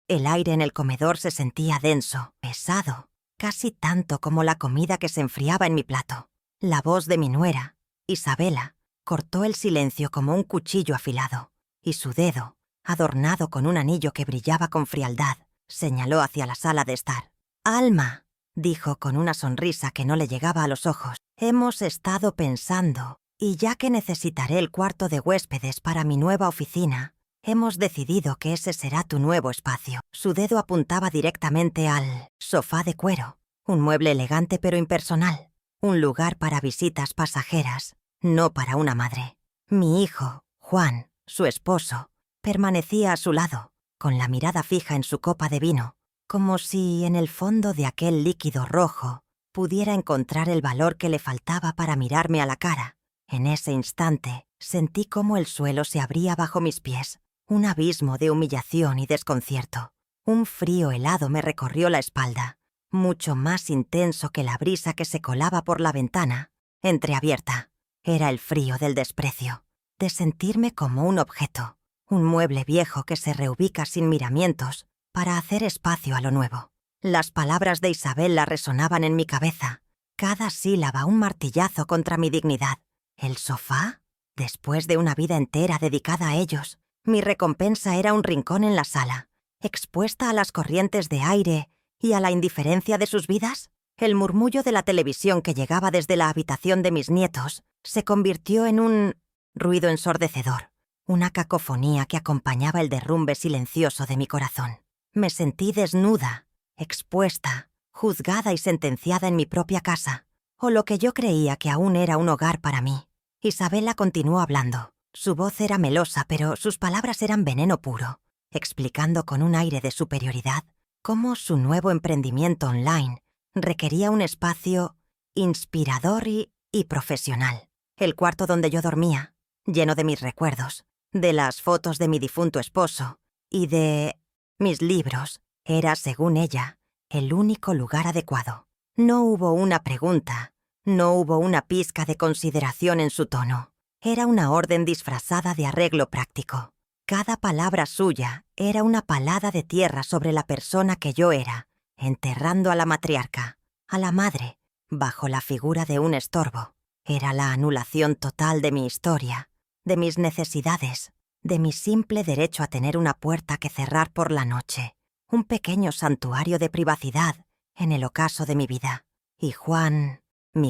El aire en el comedor se sentía denso, pesado, casi tanto como la comida que se enfriaba en mi plato. La voz de mi nuera, Isabela, cortó el silencio como un cuchillo afilado, y su dedo, adornado con un anillo que brillaba con frialdad, señaló hacia la sala de estar. «Alma», dijo con una sonrisa que no le llegaba a los ojos, «hemos estado pensando, y ya que necesitaré el cuarto de huéspedes para mi nueva oficina, hemos decidido que ese será tu nuevo espacio». Su dedo apuntaba directamente al sofá de cuero, un mueble elegante pero impersonal, un lugar para visitas pasajeras, no para una madre. Mi hijo, Juan, su esposo, permanecía a su lado, con la mirada fija en su copa de vino, como si en el fondo de aquel líquido rojo pudiera encontrar el valor que le faltaba para mirarme a la cara. En ese instante sentí cómo el suelo se abría bajo mis pies, un abismo de humillación y desconcierto. Un frío helado me recorrió la espalda, mucho más intenso que la brisa que se colaba por la ventana, entreabierta. Era el frío del desprecio, de sentirme como un objeto, un mueble viejo que se reubica sin miramientos para hacer espacio a lo nuevo. Las palabras de Isabela resonaban en mi cabeza, cada sílaba un martillazo contra mi dignidad. ¿El sofá? Después de una vida entera dedicada a ellos, mi recompensa era un rincón en la sala, expuesta a las corrientes de aire y a la indiferencia de sus vidas. El murmullo de la televisión que llegaba desde la habitación de mis nietos se convirtió en un ruido ensordecedor, una cacofonía que acompañaba el derrumbe silencioso de mi corazón. Me sentí desnuda, expuesta, juzgada y sentenciada en mi propia casa, o lo que yo creía que aún era un hogar para mí. Isabela continuó hablando. Su voz era melosa, pero sus palabras eran veneno puro, explicando con un aire de superioridad cómo su nuevo emprendimiento online requería un espacio inspirador y profesional. El cuarto donde yo dormía, lleno de mis recuerdos, de las fotos de mi difunto esposo y de mis libros, era, según ella, el único lugar adecuado. No hubo una pregunta, no hubo una pizca de consideración en su tono. Era una orden disfrazada de arreglo práctico. Cada palabra suya era una palada de tierra sobre la persona que yo era, enterrando a la matriarca, a la madre, bajo la figura de un estorbo. Era la anulación total de mi historia, de mis necesidades, de mi simple derecho a tener una puerta que cerrar por la noche, un pequeño santuario de privacidad en el ocaso de mi vida. Y Juan, mi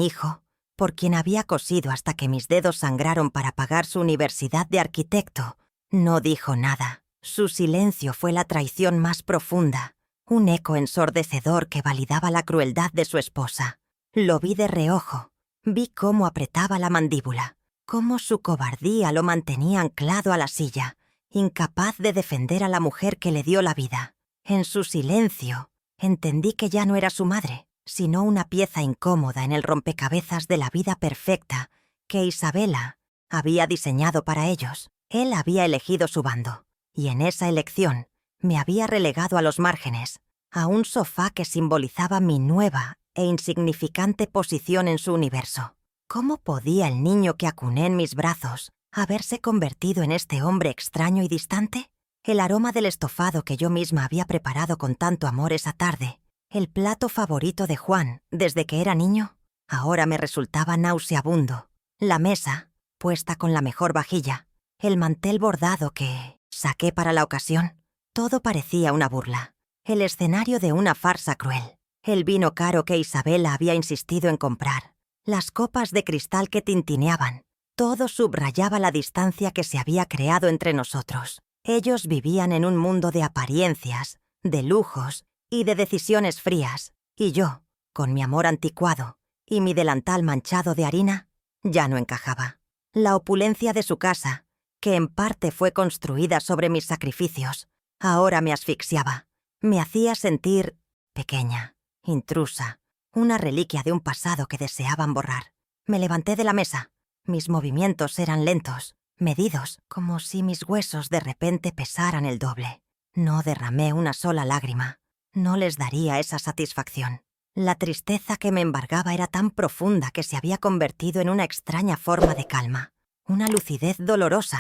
hijo, por quien había cosido hasta que mis dedos sangraron para pagar su universidad de arquitecto, no dijo nada. Su silencio fue la traición más profunda, un eco ensordecedor que validaba la crueldad de su esposa. Lo vi de reojo, vi cómo apretaba la mandíbula, cómo su cobardía lo mantenía anclado a la silla, incapaz de defender a la mujer que le dio la vida. En su silencio, entendí que ya no era su madre, sino una pieza incómoda en el rompecabezas de la vida perfecta que Isabela había diseñado para ellos. Él había elegido su bando, y en esa elección me había relegado a los márgenes, a un sofá que simbolizaba mi nueva e insignificante posición en su universo. ¿Cómo podía el niño que acuné en mis brazos haberse convertido en este hombre extraño y distante? El aroma del estofado que yo misma había preparado con tanto amor esa tarde, el plato favorito de Juan desde que era niño, ahora me resultaba nauseabundo. La mesa, puesta con la mejor vajilla, el mantel bordado que saqué para la ocasión, todo parecía una burla, el escenario de una farsa cruel. El vino caro que Isabela había insistido en comprar, las copas de cristal que tintineaban, todo subrayaba la distancia que se había creado entre nosotros. Ellos vivían en un mundo de apariencias, de lujos y de decisiones frías, y yo, con mi amor anticuado y mi delantal manchado de harina, ya no encajaba. La opulencia de su casa, que en parte fue construida sobre mis sacrificios, ahora me asfixiaba, me hacía sentir pequeña, intrusa, una reliquia de un pasado que deseaban borrar. Me levanté de la mesa. Mis movimientos eran lentos, medidos, como si mis huesos de repente pesaran el doble. No derramé una sola lágrima. No les daría esa satisfacción. La tristeza que me embargaba era tan profunda que se había convertido en una extraña forma de calma, una lucidez dolorosa.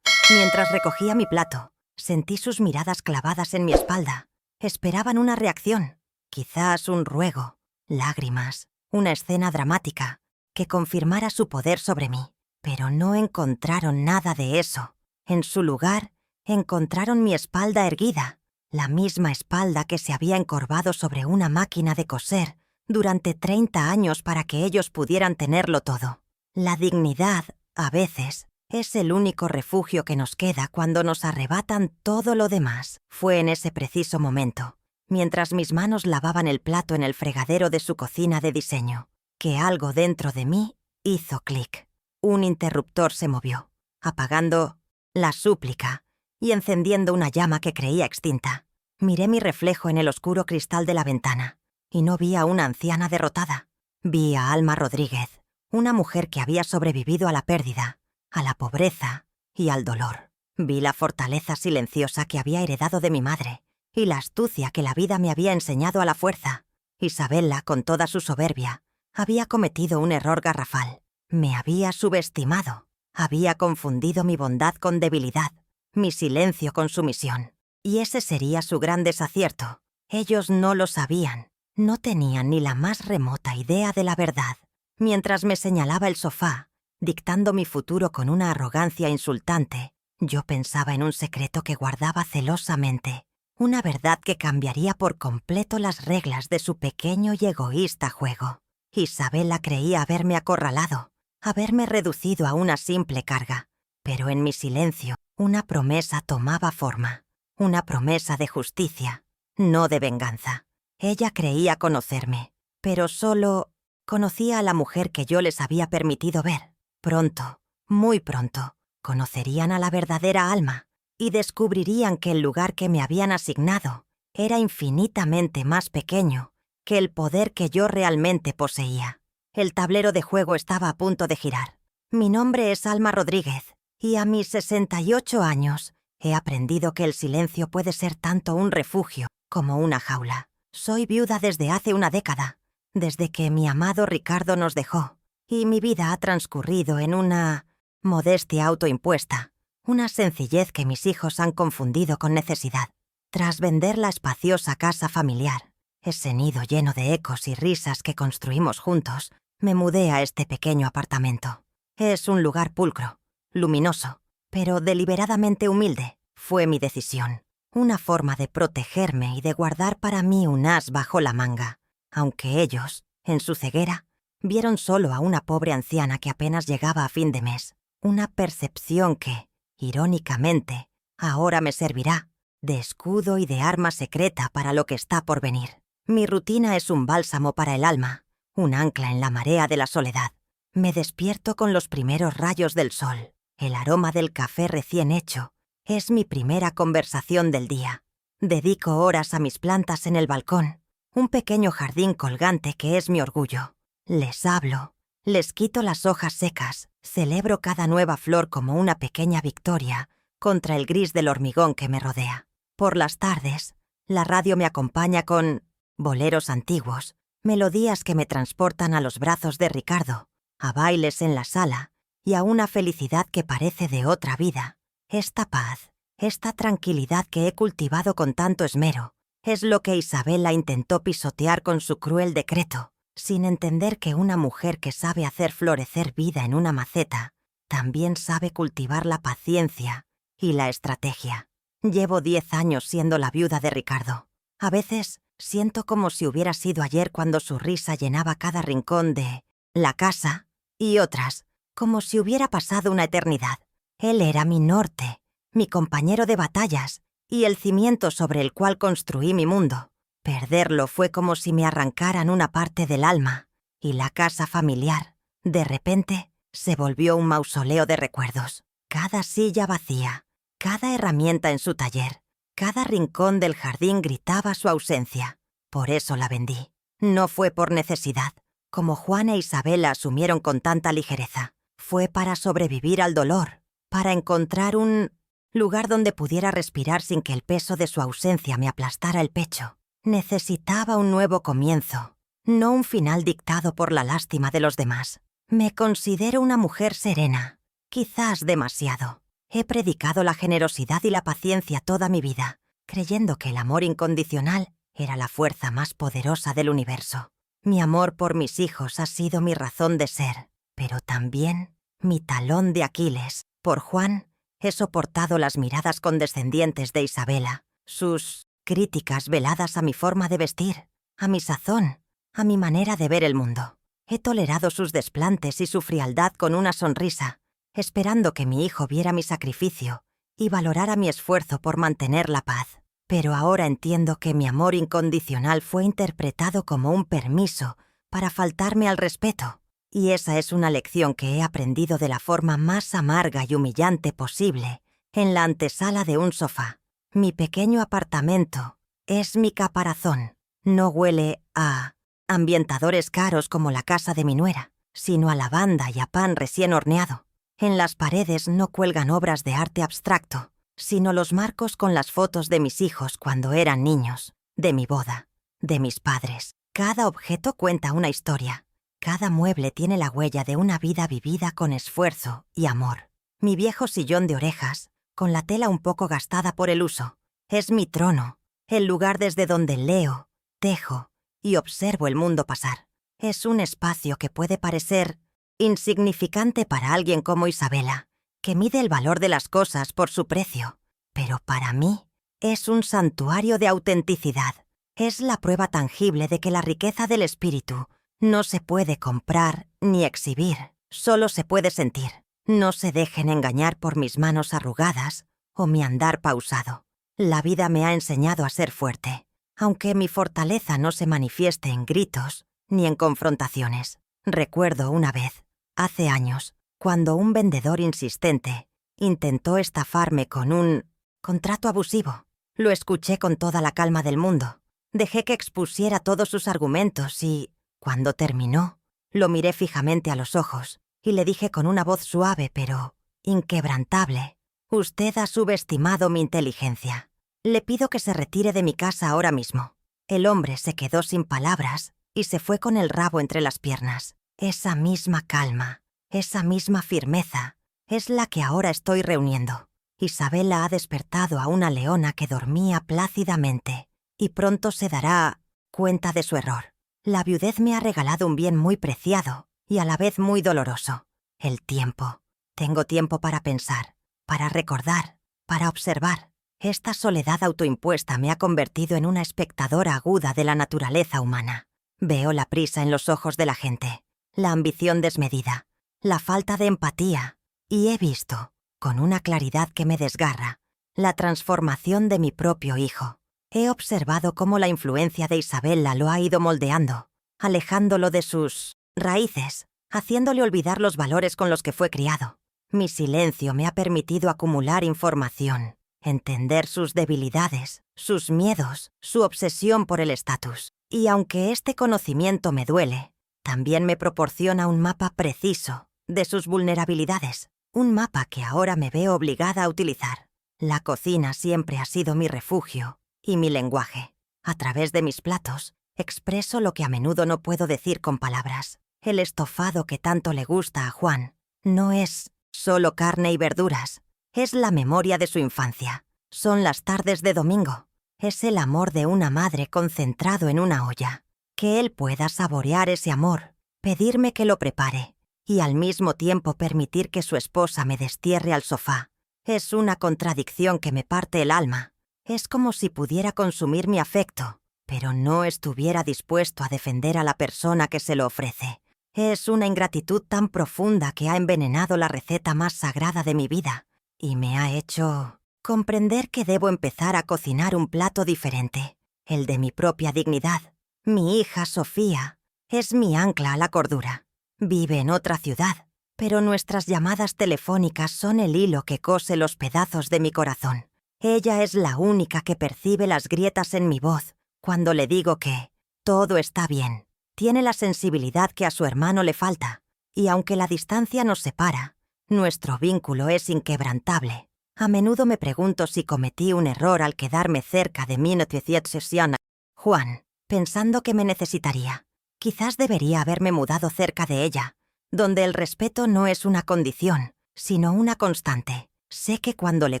Mientras recogía mi plato, Sentí sus miradas clavadas en mi espalda. Esperaban una reacción, quizás un ruego, lágrimas, una escena dramática que confirmara su poder sobre mí. Pero no encontraron nada de eso. En su lugar, encontraron mi espalda erguida, la misma espalda que se había encorvado sobre una máquina de coser durante 30 años para que ellos pudieran tenerlo todo. La dignidad, a veces, es el único refugio que nos queda cuando nos arrebatan todo lo demás. Fue en ese preciso momento, mientras mis manos lavaban el plato en el fregadero de su cocina de diseño, que algo dentro de mí hizo clic. Un interruptor se movió, apagando la súplica y encendiendo una llama que creía extinta. Miré mi reflejo en el oscuro cristal de la ventana y no vi a una anciana derrotada. Vi a Alma Rodríguez, una mujer que había sobrevivido a la pérdida, a la pobreza y al dolor. Vi la fortaleza silenciosa que había heredado de mi madre y la astucia que la vida me había enseñado a la fuerza. Isabela, con toda su soberbia, había cometido un error garrafal. Me había subestimado. Había confundido mi bondad con debilidad, mi silencio con sumisión. Y ese sería su gran desacierto. Ellos no lo sabían. No tenían ni la más remota idea de la verdad. Mientras me señalaba el sofá, dictando mi futuro con una arrogancia insultante, yo pensaba en un secreto que guardaba celosamente, una verdad que cambiaría por completo las reglas de su pequeño y egoísta juego. Isabela creía haberme acorralado, haberme reducido a una simple carga, pero en mi silencio una promesa tomaba forma, una promesa de justicia, no de venganza. Ella creía conocerme, pero solo conocía a la mujer que yo les había permitido ver. Pronto, muy pronto, conocerían a la verdadera Alma y descubrirían que el lugar que me habían asignado era infinitamente más pequeño que el poder que yo realmente poseía. El tablero de juego estaba a punto de girar. Mi nombre es Alma Rodríguez, y a mis 68 años he aprendido que el silencio puede ser tanto un refugio como una jaula. Soy viuda desde hace una década, desde que mi amado Ricardo nos dejó, y mi vida ha transcurrido en una modestia autoimpuesta, una sencillez que mis hijos han confundido con necesidad. Tras vender la espaciosa casa familiar, ese nido lleno de ecos y risas que construimos juntos, me mudé a este pequeño apartamento. Es un lugar pulcro, luminoso, pero deliberadamente humilde. Fue mi decisión, una forma de protegerme y de guardar para mí un as bajo la manga, aunque ellos, en su ceguera, vieron solo a una pobre anciana que apenas llegaba a fin de mes. Una percepción que, irónicamente, ahora me servirá de escudo y de arma secreta para lo que está por venir. Mi rutina es un bálsamo para el alma, un ancla en la marea de la soledad. Me despierto con los primeros rayos del sol. El aroma del café recién hecho es mi primera conversación del día. Dedico horas a mis plantas en el balcón, un pequeño jardín colgante que es mi orgullo. Les hablo, les quito las hojas secas, celebro cada nueva flor como una pequeña victoria contra el gris del hormigón que me rodea. Por las tardes, la radio me acompaña con boleros antiguos, melodías que me transportan a los brazos de Ricardo, a bailes en la sala y a una felicidad que parece de otra vida. Esta paz, esta tranquilidad que he cultivado con tanto esmero, es lo que Isabela intentó pisotear con su cruel decreto, sin entender que una mujer que sabe hacer florecer vida en una maceta, también sabe cultivar la paciencia y la estrategia. Llevo 10 años siendo la viuda de Ricardo. A veces siento como si hubiera sido ayer cuando su risa llenaba cada rincón de la casa, y otras, como si hubiera pasado una eternidad. Él era mi norte, mi compañero de batallas y el cimiento sobre el cual construí mi mundo. Perderlo fue como si me arrancaran una parte del alma, y la casa familiar, de repente, se volvió un mausoleo de recuerdos. Cada silla vacía, cada herramienta en su taller, cada rincón del jardín gritaba su ausencia. Por eso la vendí. No fue por necesidad, como Juan e Isabela asumieron con tanta ligereza. Fue para sobrevivir al dolor, para encontrar un lugar donde pudiera respirar sin que el peso de su ausencia me aplastara el pecho. Necesitaba un nuevo comienzo, no un final dictado por la lástima de los demás. Me considero una mujer serena, quizás demasiado. He predicado la generosidad y la paciencia toda mi vida, creyendo que el amor incondicional era la fuerza más poderosa del universo. Mi amor por mis hijos ha sido mi razón de ser, pero también mi talón de Aquiles. Por Juan, he soportado las miradas condescendientes de Isabela, sus críticas veladas a mi forma de vestir, a mi sazón, a mi manera de ver el mundo. He tolerado sus desplantes y su frialdad con una sonrisa, esperando que mi hijo viera mi sacrificio y valorara mi esfuerzo por mantener la paz. Pero ahora entiendo que mi amor incondicional fue interpretado como un permiso para faltarme al respeto, y esa es una lección que he aprendido de la forma más amarga y humillante posible, en la antesala de un sofá. Mi pequeño apartamento es mi caparazón. No huele a ambientadores caros como la casa de mi nuera, sino a lavanda y a pan recién horneado. En las paredes no cuelgan obras de arte abstracto, sino los marcos con las fotos de mis hijos cuando eran niños, de mi boda, de mis padres. Cada objeto cuenta una historia. Cada mueble tiene la huella de una vida vivida con esfuerzo y amor. Mi viejo sillón de orejas, con la tela un poco gastada por el uso, es mi trono, el lugar desde donde leo, tejo y observo el mundo pasar. Es un espacio que puede parecer insignificante para alguien como Isabela, que mide el valor de las cosas por su precio, pero para mí es un santuario de autenticidad. Es la prueba tangible de que la riqueza del espíritu no se puede comprar ni exhibir, solo se puede sentir. No se dejen engañar por mis manos arrugadas o mi andar pausado. La vida me ha enseñado a ser fuerte, aunque mi fortaleza no se manifieste en gritos ni en confrontaciones. Recuerdo una vez, hace años, cuando un vendedor insistente intentó estafarme con un contrato abusivo. Lo escuché con toda la calma del mundo. Dejé que expusiera todos sus argumentos y, cuando terminó, lo miré fijamente a los ojos y le dije con una voz suave pero inquebrantable: «Usted ha subestimado mi inteligencia. Le pido que se retire de mi casa ahora mismo». El hombre se quedó sin palabras y se fue con el rabo entre las piernas. Esa misma calma, esa misma firmeza, es la que ahora estoy reuniendo. Isabela ha despertado a una leona que dormía plácidamente y pronto se dará cuenta de su error. La viudez me ha regalado un bien muy preciado y a la vez muy doloroso: el tiempo. Tengo tiempo para pensar, para recordar, para observar. Esta soledad autoimpuesta me ha convertido en una espectadora aguda de la naturaleza humana. Veo la prisa en los ojos de la gente, la ambición desmedida, la falta de empatía, y he visto, con una claridad que me desgarra, la transformación de mi propio hijo. He observado cómo la influencia de Isabela lo ha ido moldeando, alejándolo de sus raíces, haciéndole olvidar los valores con los que fue criado. Mi silencio me ha permitido acumular información, entender sus debilidades, sus miedos, su obsesión por el estatus. Y aunque este conocimiento me duele, también me proporciona un mapa preciso de sus vulnerabilidades, un mapa que ahora me veo obligada a utilizar. La cocina siempre ha sido mi refugio y mi lenguaje. A través de mis platos, expreso lo que a menudo no puedo decir con palabras. El estofado que tanto le gusta a Juan no es solo carne y verduras, es la memoria de su infancia. Son las tardes de domingo. Es el amor de una madre concentrado en una olla. Que él pueda saborear ese amor, pedirme que lo prepare y al mismo tiempo permitir que su esposa me destierre al sofá. Es una contradicción que me parte el alma. Es como si pudiera consumir mi afecto, pero no estuviera dispuesto a defender a la persona que se lo ofrece. Es una ingratitud tan profunda que ha envenenado la receta más sagrada de mi vida y me ha hecho comprender que debo empezar a cocinar un plato diferente, el de mi propia dignidad. Mi hija Sofía es mi ancla a la cordura. Vive en otra ciudad, pero nuestras llamadas telefónicas son el hilo que cose los pedazos de mi corazón. Ella es la única que percibe las grietas en mi voz cuando le digo que todo está bien. Tiene la sensibilidad que a su hermano le falta, y aunque la distancia nos separa, nuestro vínculo es inquebrantable. A menudo me pregunto si cometí un error al quedarme cerca de mi sesión. Juan, pensando que me necesitaría. Quizás debería haberme mudado cerca de ella, donde el respeto no es una condición, sino una constante. Sé que cuando le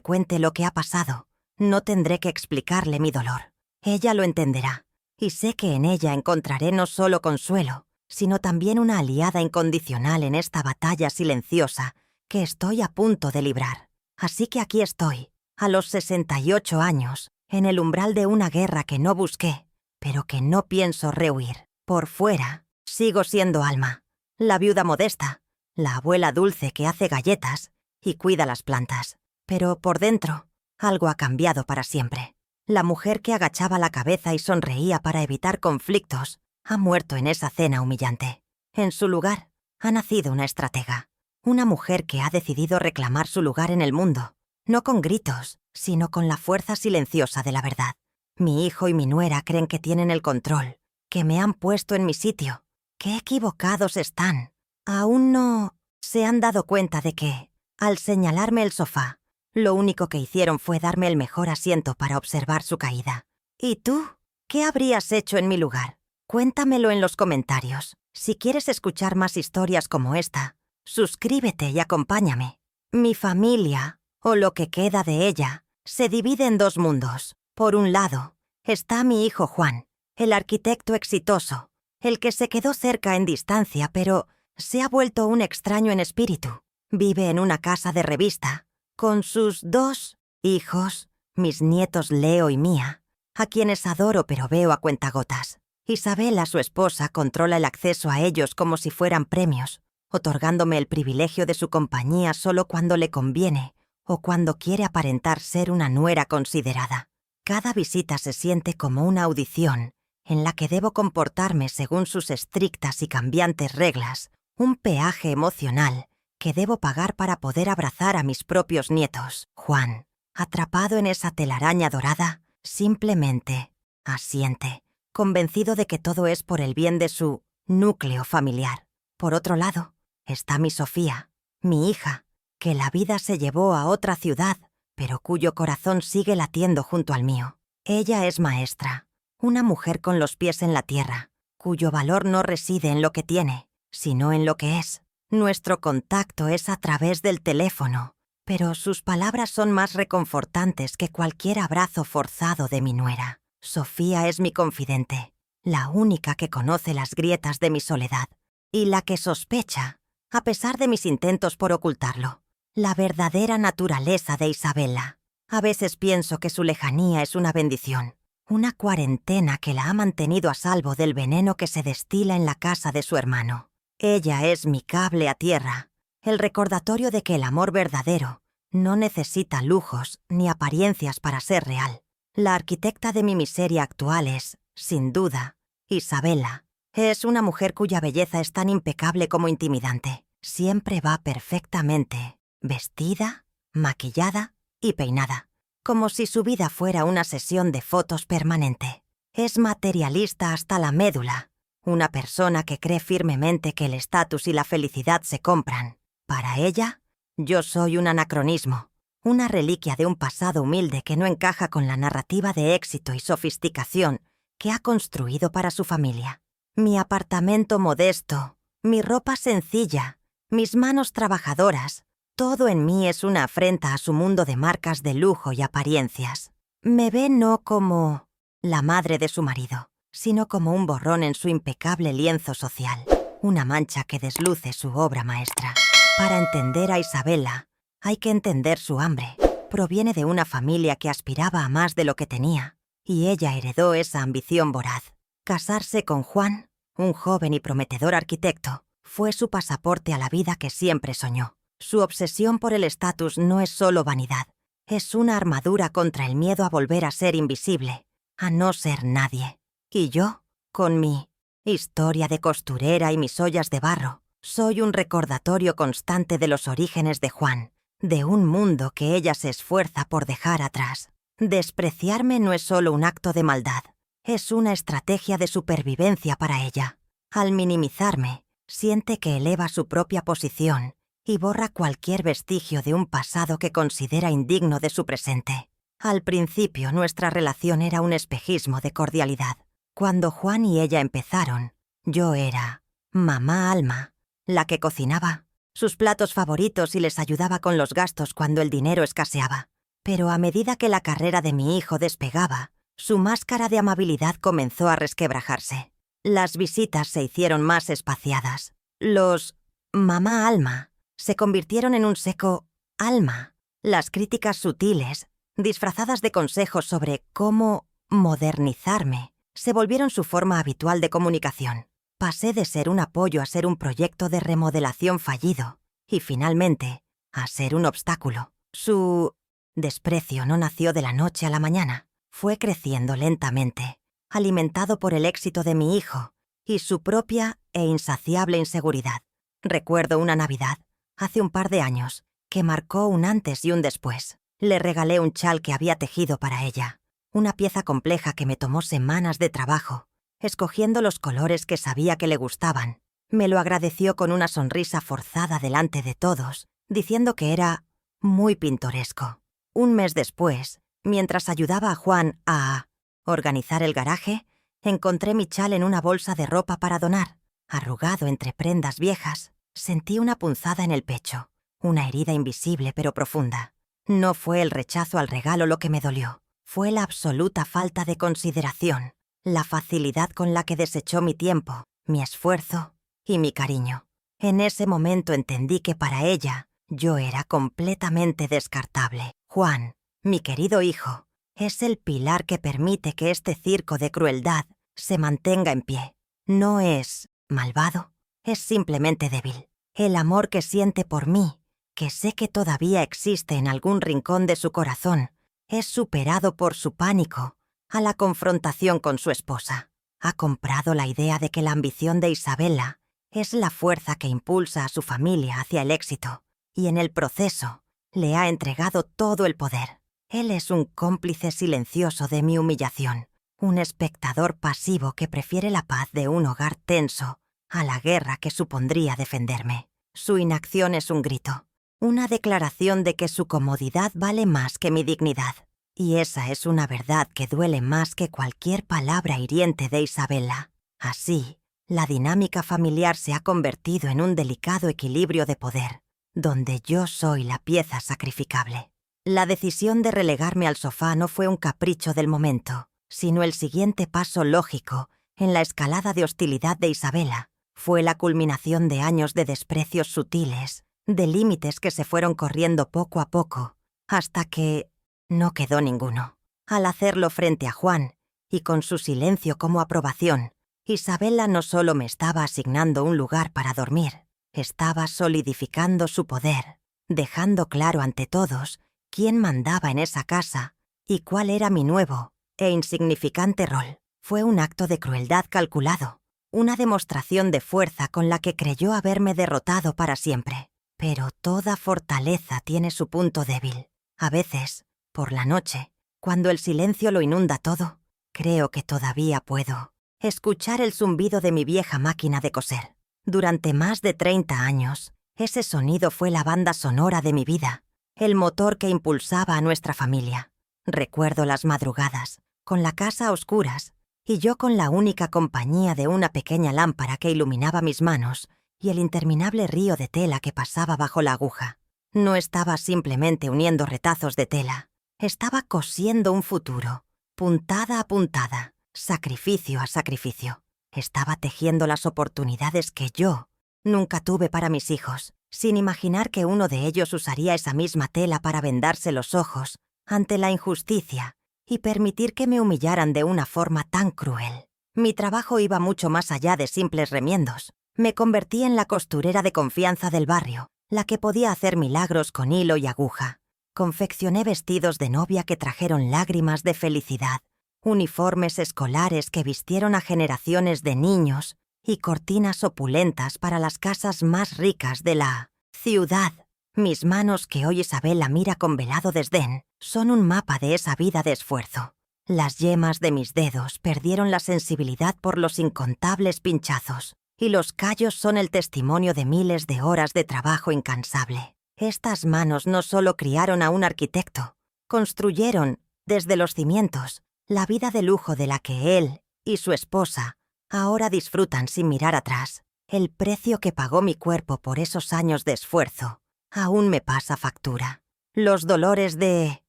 cuente lo que ha pasado, no tendré que explicarle mi dolor. Ella lo entenderá, y sé que en ella encontraré no solo consuelo, sino también una aliada incondicional en esta batalla silenciosa que estoy a punto de librar. Así que aquí estoy, a los 68 años, en el umbral de una guerra que no busqué, pero que no pienso rehuir. Por fuera, sigo siendo Alma, la viuda modesta, la abuela dulce que hace galletas y cuida las plantas. Pero por dentro, algo ha cambiado para siempre. La mujer que agachaba la cabeza y sonreía para evitar conflictos ha muerto en esa cena humillante. En su lugar, ha nacido una estratega. Una mujer que ha decidido reclamar su lugar en el mundo, no con gritos, sino con la fuerza silenciosa de la verdad. Mi hijo y mi nuera creen que tienen el control, que me han puesto en mi sitio. ¡Qué equivocados están! Aún no se han dado cuenta de que, al señalarme el sofá, lo único que hicieron fue darme el mejor asiento para observar su caída. ¿Y tú? ¿Qué habrías hecho en mi lugar? Cuéntamelo en los comentarios. Si quieres escuchar más historias como esta, suscríbete y acompáñame. Mi familia, o lo que queda de ella, se divide en dos mundos. Por un lado, está mi hijo Juan, el arquitecto exitoso, el que se quedó cerca en distancia, pero se ha vuelto un extraño en espíritu. Vive en una casa de revista, con sus 2 hijos, mis nietos Leo y Mía, a quienes adoro pero veo a cuentagotas. Isabela, su esposa, controla el acceso a ellos como si fueran premios, otorgándome el privilegio de su compañía solo cuando le conviene o cuando quiere aparentar ser una nuera considerada. Cada visita se siente como una audición en la que debo comportarme según sus estrictas y cambiantes reglas, un peaje emocional que debo pagar para poder abrazar a mis propios nietos. Juan, atrapado en esa telaraña dorada, simplemente asiente, convencido de que todo es por el bien de su núcleo familiar. Por otro lado, está mi Sofía, mi hija, que la vida se llevó a otra ciudad, pero cuyo corazón sigue latiendo junto al mío. Ella es maestra, una mujer con los pies en la tierra, cuyo valor no reside en lo que tiene, sino en lo que es. Nuestro contacto es a través del teléfono, pero sus palabras son más reconfortantes que cualquier abrazo forzado de mi nuera. Sofía es mi confidente, la única que conoce las grietas de mi soledad, y la que sospecha, a pesar de mis intentos por ocultarlo, la verdadera naturaleza de Isabela. A veces pienso que su lejanía es una bendición, una cuarentena que la ha mantenido a salvo del veneno que se destila en la casa de su hermano. Ella es mi cable a tierra, el recordatorio de que el amor verdadero no necesita lujos ni apariencias para ser real. La arquitecta de mi miseria actual es, sin duda, Isabela. Es una mujer cuya belleza es tan impecable como intimidante. Siempre va perfectamente vestida, maquillada y peinada, como si su vida fuera una sesión de fotos permanente. Es materialista hasta la médula, una persona que cree firmemente que el estatus y la felicidad se compran. Para ella, yo soy un anacronismo, una reliquia de un pasado humilde que no encaja con la narrativa de éxito y sofisticación que ha construido para su familia. Mi apartamento modesto, mi ropa sencilla, mis manos trabajadoras, todo en mí es una afrenta a su mundo de marcas de lujo y apariencias. Me ve no como la madre de su marido, sino como un borrón en su impecable lienzo social, una mancha que desluce su obra maestra. Para entender a Isabela, hay que entender su hambre. Proviene de una familia que aspiraba a más de lo que tenía, y ella heredó esa ambición voraz. Casarse con Juan, un joven y prometedor arquitecto, fue su pasaporte a la vida que siempre soñó. Su obsesión por el estatus no es solo vanidad, es una armadura contra el miedo a volver a ser invisible, a no ser nadie. Y yo, con mi historia de costurera y mis ollas de barro, soy un recordatorio constante de los orígenes de Juan, de un mundo que ella se esfuerza por dejar atrás. Despreciarme no es solo un acto de maldad, es una estrategia de supervivencia para ella. Al minimizarme, siente que eleva su propia posición y borra cualquier vestigio de un pasado que considera indigno de su presente. Al principio, nuestra relación era un espejismo de cordialidad. Cuando Juan y ella empezaron, yo era mamá Alma, la que cocinaba, sus platos favoritos y les ayudaba con los gastos cuando el dinero escaseaba. Pero a medida que la carrera de mi hijo despegaba, su máscara de amabilidad comenzó a resquebrajarse. Las visitas se hicieron más espaciadas. Los «mamá Alma» se convirtieron en un seco «Alma». Las críticas sutiles, disfrazadas de consejos sobre cómo modernizarme, se volvieron su forma habitual de comunicación. Pasé de ser un apoyo a ser un proyecto de remodelación fallido y, finalmente, a ser un obstáculo. Su desprecio no nació de la noche a la mañana. Fue creciendo lentamente, alimentado por el éxito de mi hijo y su propia e insaciable inseguridad. Recuerdo una Navidad, hace un par de años, que marcó un antes y un después. Le regalé un chal que había tejido para ella, una pieza compleja que me tomó semanas de trabajo, escogiendo los colores que sabía que le gustaban. Me lo agradeció con una sonrisa forzada delante de todos, diciendo que era muy pintoresco. Un mes después, mientras ayudaba a Juan a organizar el garaje, encontré mi chal en una bolsa de ropa para donar. Arrugado entre prendas viejas, sentí una punzada en el pecho, una herida invisible pero profunda. No fue el rechazo al regalo lo que me dolió, fue la absoluta falta de consideración, la facilidad con la que desechó mi tiempo, mi esfuerzo y mi cariño. En ese momento entendí que para ella yo era completamente descartable. Juan, mi querido hijo, es el pilar que permite que este circo de crueldad se mantenga en pie. No es malvado, es simplemente débil. El amor que siente por mí, que sé que todavía existe en algún rincón de su corazón, es superado por su pánico a la confrontación con su esposa. Ha comprado la idea de que la ambición de Isabela es la fuerza que impulsa a su familia hacia el éxito, y en el proceso le ha entregado todo el poder. Él es un cómplice silencioso de mi humillación, un espectador pasivo que prefiere la paz de un hogar tenso a la guerra que supondría defenderme. Su inacción es un grito, una declaración de que su comodidad vale más que mi dignidad. Y esa es una verdad que duele más que cualquier palabra hiriente de Isabela. Así, la dinámica familiar se ha convertido en un delicado equilibrio de poder, donde yo soy la pieza sacrificable. La decisión de relegarme al sofá no fue un capricho del momento, sino el siguiente paso lógico en la escalada de hostilidad de Isabela. Fue la culminación de años de desprecios sutiles, de límites que se fueron corriendo poco a poco, hasta que no quedó ninguno. Al hacerlo frente a Juan, y con su silencio como aprobación, Isabela no solo me estaba asignando un lugar para dormir, estaba solidificando su poder, dejando claro ante todos quién mandaba en esa casa y cuál era mi nuevo e insignificante rol. Fue un acto de crueldad calculado, una demostración de fuerza con la que creyó haberme derrotado para siempre. Pero toda fortaleza tiene su punto débil. A veces, por la noche, cuando el silencio lo inunda todo, creo que todavía puedo escuchar el zumbido de mi vieja máquina de coser. Durante más de 30 años, ese sonido fue la banda sonora de mi vida, el motor que impulsaba a nuestra familia. Recuerdo las madrugadas, con la casa a oscuras, y yo con la única compañía de una pequeña lámpara que iluminaba mis manos y el interminable río de tela que pasaba bajo la aguja. No estaba simplemente uniendo retazos de tela, estaba cosiendo un futuro, puntada a puntada, sacrificio a sacrificio. Estaba tejiendo las oportunidades que yo nunca tuve para mis hijos, sin imaginar que uno de ellos usaría esa misma tela para vendarse los ojos ante la injusticia y permitir que me humillaran de una forma tan cruel. Mi trabajo iba mucho más allá de simples remiendos. Me convertí en la costurera de confianza del barrio, la que podía hacer milagros con hilo y aguja. Confeccioné vestidos de novia que trajeron lágrimas de felicidad, uniformes escolares que vistieron a generaciones de niños y cortinas opulentas para las casas más ricas de la ciudad. Mis manos, que hoy Isabela mira con velado desdén, son un mapa de esa vida de esfuerzo. Las yemas de mis dedos perdieron la sensibilidad por los incontables pinchazos, y los callos son el testimonio de miles de horas de trabajo incansable. Estas manos no solo criaron a un arquitecto, construyeron, desde los cimientos, la vida de lujo de la que él y su esposa ahora disfrutan sin mirar atrás. El precio que pagó mi cuerpo por esos años de esfuerzo aún me pasa factura. Los dolores de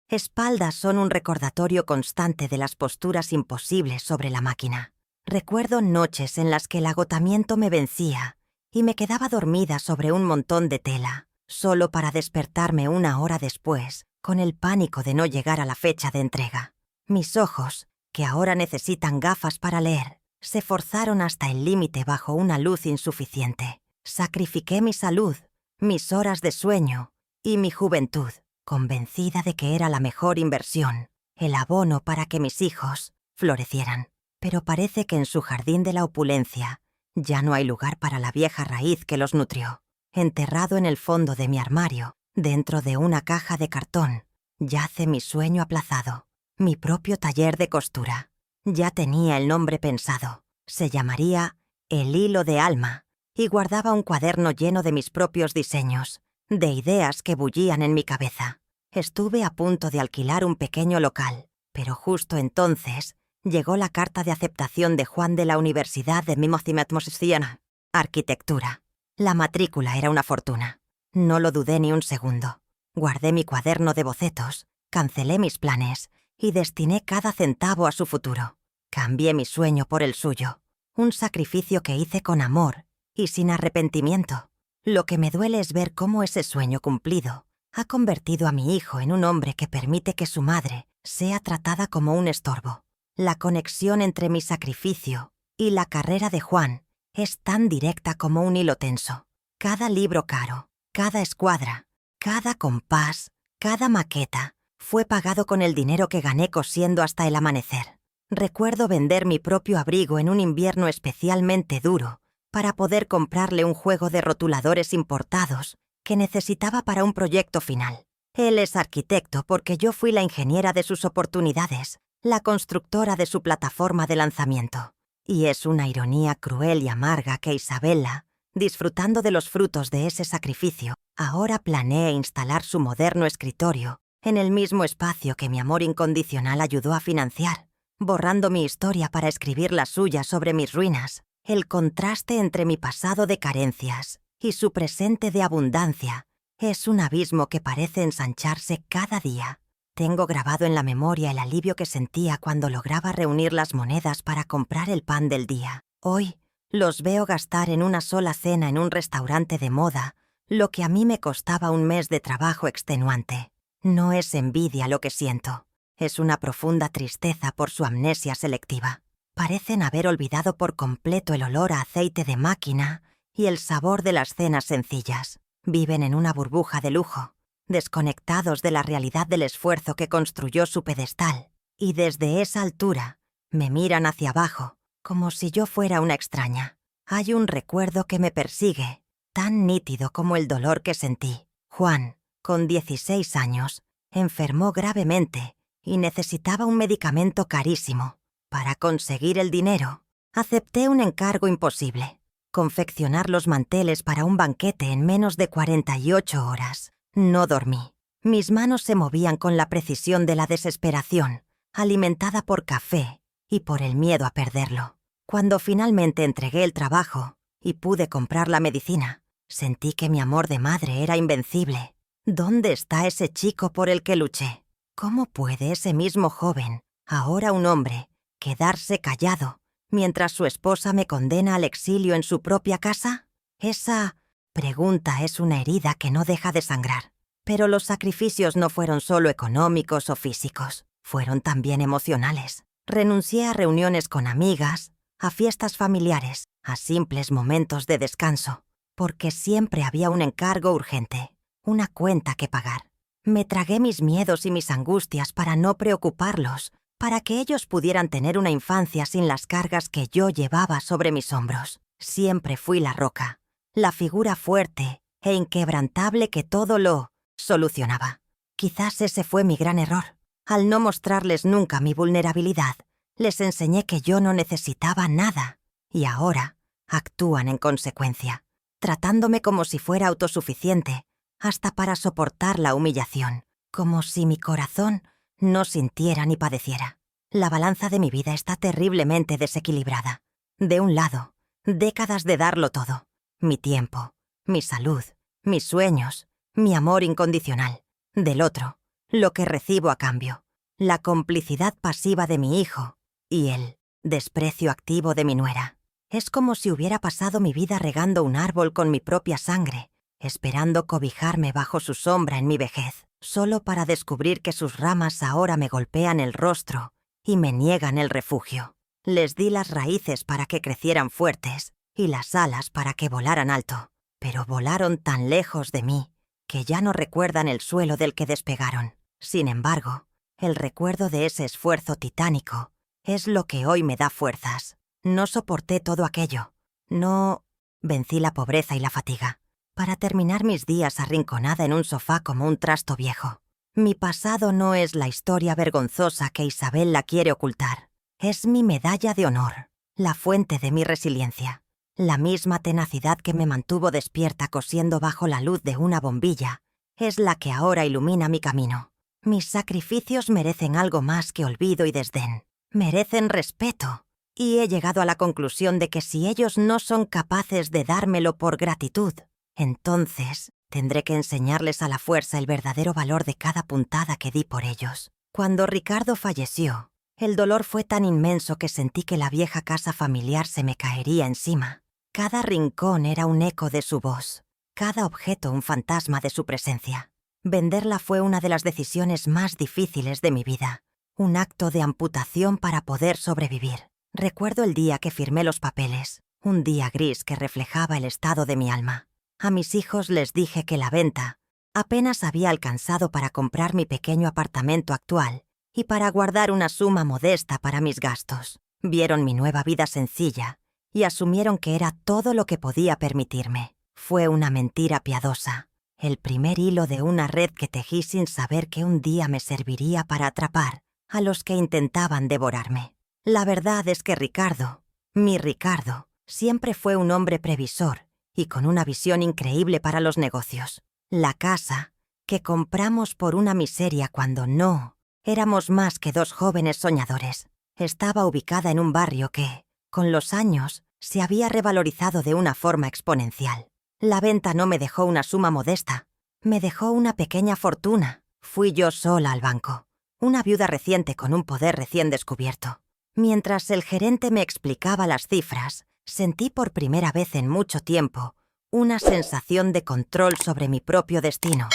espalda son un recordatorio constante de las posturas imposibles sobre la máquina. Recuerdo noches en las que el agotamiento me vencía y me quedaba dormida sobre un montón de tela, solo para despertarme una hora después, con el pánico de no llegar a la fecha de entrega. Mis ojos, que ahora necesitan gafas para leer, se forzaron hasta el límite bajo una luz insuficiente. Sacrifiqué mi salud, mis horas de sueño y mi juventud, convencida de que era la mejor inversión, el abono para que mis hijos florecieran. Pero parece que en su jardín de la opulencia ya no hay lugar para la vieja raíz que los nutrió. Enterrado en el fondo de mi armario, dentro de una caja de cartón, yace mi sueño aplazado, mi propio taller de costura. Ya tenía el nombre pensado. Se llamaría El Hilo de Alma, y guardaba un cuaderno lleno de mis propios diseños, de ideas que bullían en mi cabeza. Estuve a punto de alquilar un pequeño local, pero justo entonces llegó la carta de aceptación de Juan de la Universidad de Mimocimatmosciana, Arquitectura. La matrícula era una fortuna. No lo dudé ni un segundo. Guardé mi cuaderno de bocetos, cancelé mis planes y destiné cada centavo a su futuro. Cambié mi sueño por el suyo, un sacrificio que hice con amor y sin arrepentimiento. Lo que me duele es ver cómo ese sueño cumplido ha convertido a mi hijo en un hombre que permite que su madre sea tratada como un estorbo. La conexión entre mi sacrificio y la carrera de Juan es tan directa como un hilo tenso. Cada libro caro, cada escuadra, cada compás, cada maqueta fue pagado con el dinero que gané cosiendo hasta el amanecer. Recuerdo vender mi propio abrigo en un invierno especialmente duro para poder comprarle un juego de rotuladores importados que necesitaba para un proyecto final. Él es arquitecto porque yo fui la ingeniera de sus oportunidades, la constructora de su plataforma de lanzamiento. Y es una ironía cruel y amarga que Isabella, disfrutando de los frutos de ese sacrificio, ahora planea instalar su moderno escritorio en el mismo espacio que mi amor incondicional ayudó a financiar, borrando mi historia para escribir la suya sobre mis ruinas. El contraste entre mi pasado de carencias y su presente de abundancia es un abismo que parece ensancharse cada día. Tengo grabado en la memoria el alivio que sentía cuando lograba reunir las monedas para comprar el pan del día. Hoy los veo gastar en una sola cena en un restaurante de moda lo que a mí me costaba un mes de trabajo extenuante. No es envidia lo que siento, es una profunda tristeza por su amnesia selectiva. Parecen haber olvidado por completo el olor a aceite de máquina y el sabor de las cenas sencillas. Viven en una burbuja de lujo, desconectados de la realidad del esfuerzo que construyó su pedestal, y desde esa altura me miran hacia abajo, como si yo fuera una extraña. Hay un recuerdo que me persigue, tan nítido como el dolor que sentí. Juan, con 16 años, enfermó gravemente y necesitaba un medicamento carísimo. Para conseguir el dinero, acepté un encargo imposible: confeccionar los manteles para un banquete en menos de 48 horas. No dormí. Mis manos se movían con la precisión de la desesperación, alimentada por café y por el miedo a perderlo. Cuando finalmente entregué el trabajo y pude comprar la medicina, sentí que mi amor de madre era invencible. ¿Dónde está ese chico por el que luché? ¿Cómo puede ese mismo joven, ahora un hombre, quedarse callado mientras su esposa me condena al exilio en su propia casa? Esa pregunta es una herida que no deja de sangrar. Pero los sacrificios no fueron solo económicos o físicos, fueron también emocionales. Renuncié a reuniones con amigas, a fiestas familiares, a simples momentos de descanso, porque siempre había un encargo urgente, una cuenta que pagar. Me tragué mis miedos y mis angustias para no preocuparlos, para que ellos pudieran tener una infancia sin las cargas que yo llevaba sobre mis hombros. Siempre fui la roca, la figura fuerte e inquebrantable que todo lo solucionaba. Quizás ese fue mi gran error. Al no mostrarles nunca mi vulnerabilidad, les enseñé que yo no necesitaba nada, y ahora actúan en consecuencia, tratándome como si fuera autosuficiente, hasta para soportar la humillación, como si mi corazón no sintiera ni padeciera. La balanza de mi vida está terriblemente desequilibrada. De un lado, décadas de darlo todo. Mi tiempo, mi salud, mis sueños, mi amor incondicional. Del otro, lo que recibo a cambio, la complicidad pasiva de mi hijo y el desprecio activo de mi nuera. Es como si hubiera pasado mi vida regando un árbol con mi propia sangre, esperando cobijarme bajo su sombra en mi vejez, solo para descubrir que sus ramas ahora me golpean el rostro y me niegan el refugio. Les di las raíces para que crecieran fuertes y las alas para que volaran alto, pero volaron tan lejos de mí que ya no recuerdan el suelo del que despegaron. Sin embargo, el recuerdo de ese esfuerzo titánico es lo que hoy me da fuerzas. No soporté todo aquello. No vencí la pobreza y la fatiga, para terminar mis días arrinconada en un sofá como un trasto viejo. Mi pasado no es la historia vergonzosa que Isabella quiere ocultar. Es mi medalla de honor, la fuente de mi resiliencia. La misma tenacidad que me mantuvo despierta cosiendo bajo la luz de una bombilla es la que ahora ilumina mi camino. Mis sacrificios merecen algo más que olvido y desdén. Merecen respeto. Y he llegado a la conclusión de que si ellos no son capaces de dármelo por gratitud, entonces tendré que enseñarles a la fuerza el verdadero valor de cada puntada que di por ellos. Cuando Ricardo falleció, el dolor fue tan inmenso que sentí que la vieja casa familiar se me caería encima. Cada rincón era un eco de su voz, cada objeto un fantasma de su presencia. Venderla fue una de las decisiones más difíciles de mi vida, un acto de amputación para poder sobrevivir. Recuerdo el día que firmé los papeles, un día gris que reflejaba el estado de mi alma. A mis hijos les dije que la venta apenas había alcanzado para comprar mi pequeño apartamento actual y para guardar una suma modesta para mis gastos. Vieron mi nueva vida sencilla y asumieron que era todo lo que podía permitirme. Fue una mentira piadosa, el primer hilo de una red que tejí sin saber que un día me serviría para atrapar a los que intentaban devorarme. La verdad es que Ricardo, mi Ricardo, siempre fue un hombre previsor y con una visión increíble para los negocios. La casa, que compramos por una miseria cuando no éramos más que dos jóvenes soñadores, estaba ubicada en un barrio que, con los años, se había revalorizado de una forma exponencial. La venta no me dejó una suma modesta, me dejó una pequeña fortuna. Fui yo sola al banco, una viuda reciente con un poder recién descubierto. Mientras el gerente me explicaba las cifras, sentí por primera vez en mucho tiempo una sensación de control sobre mi propio destino.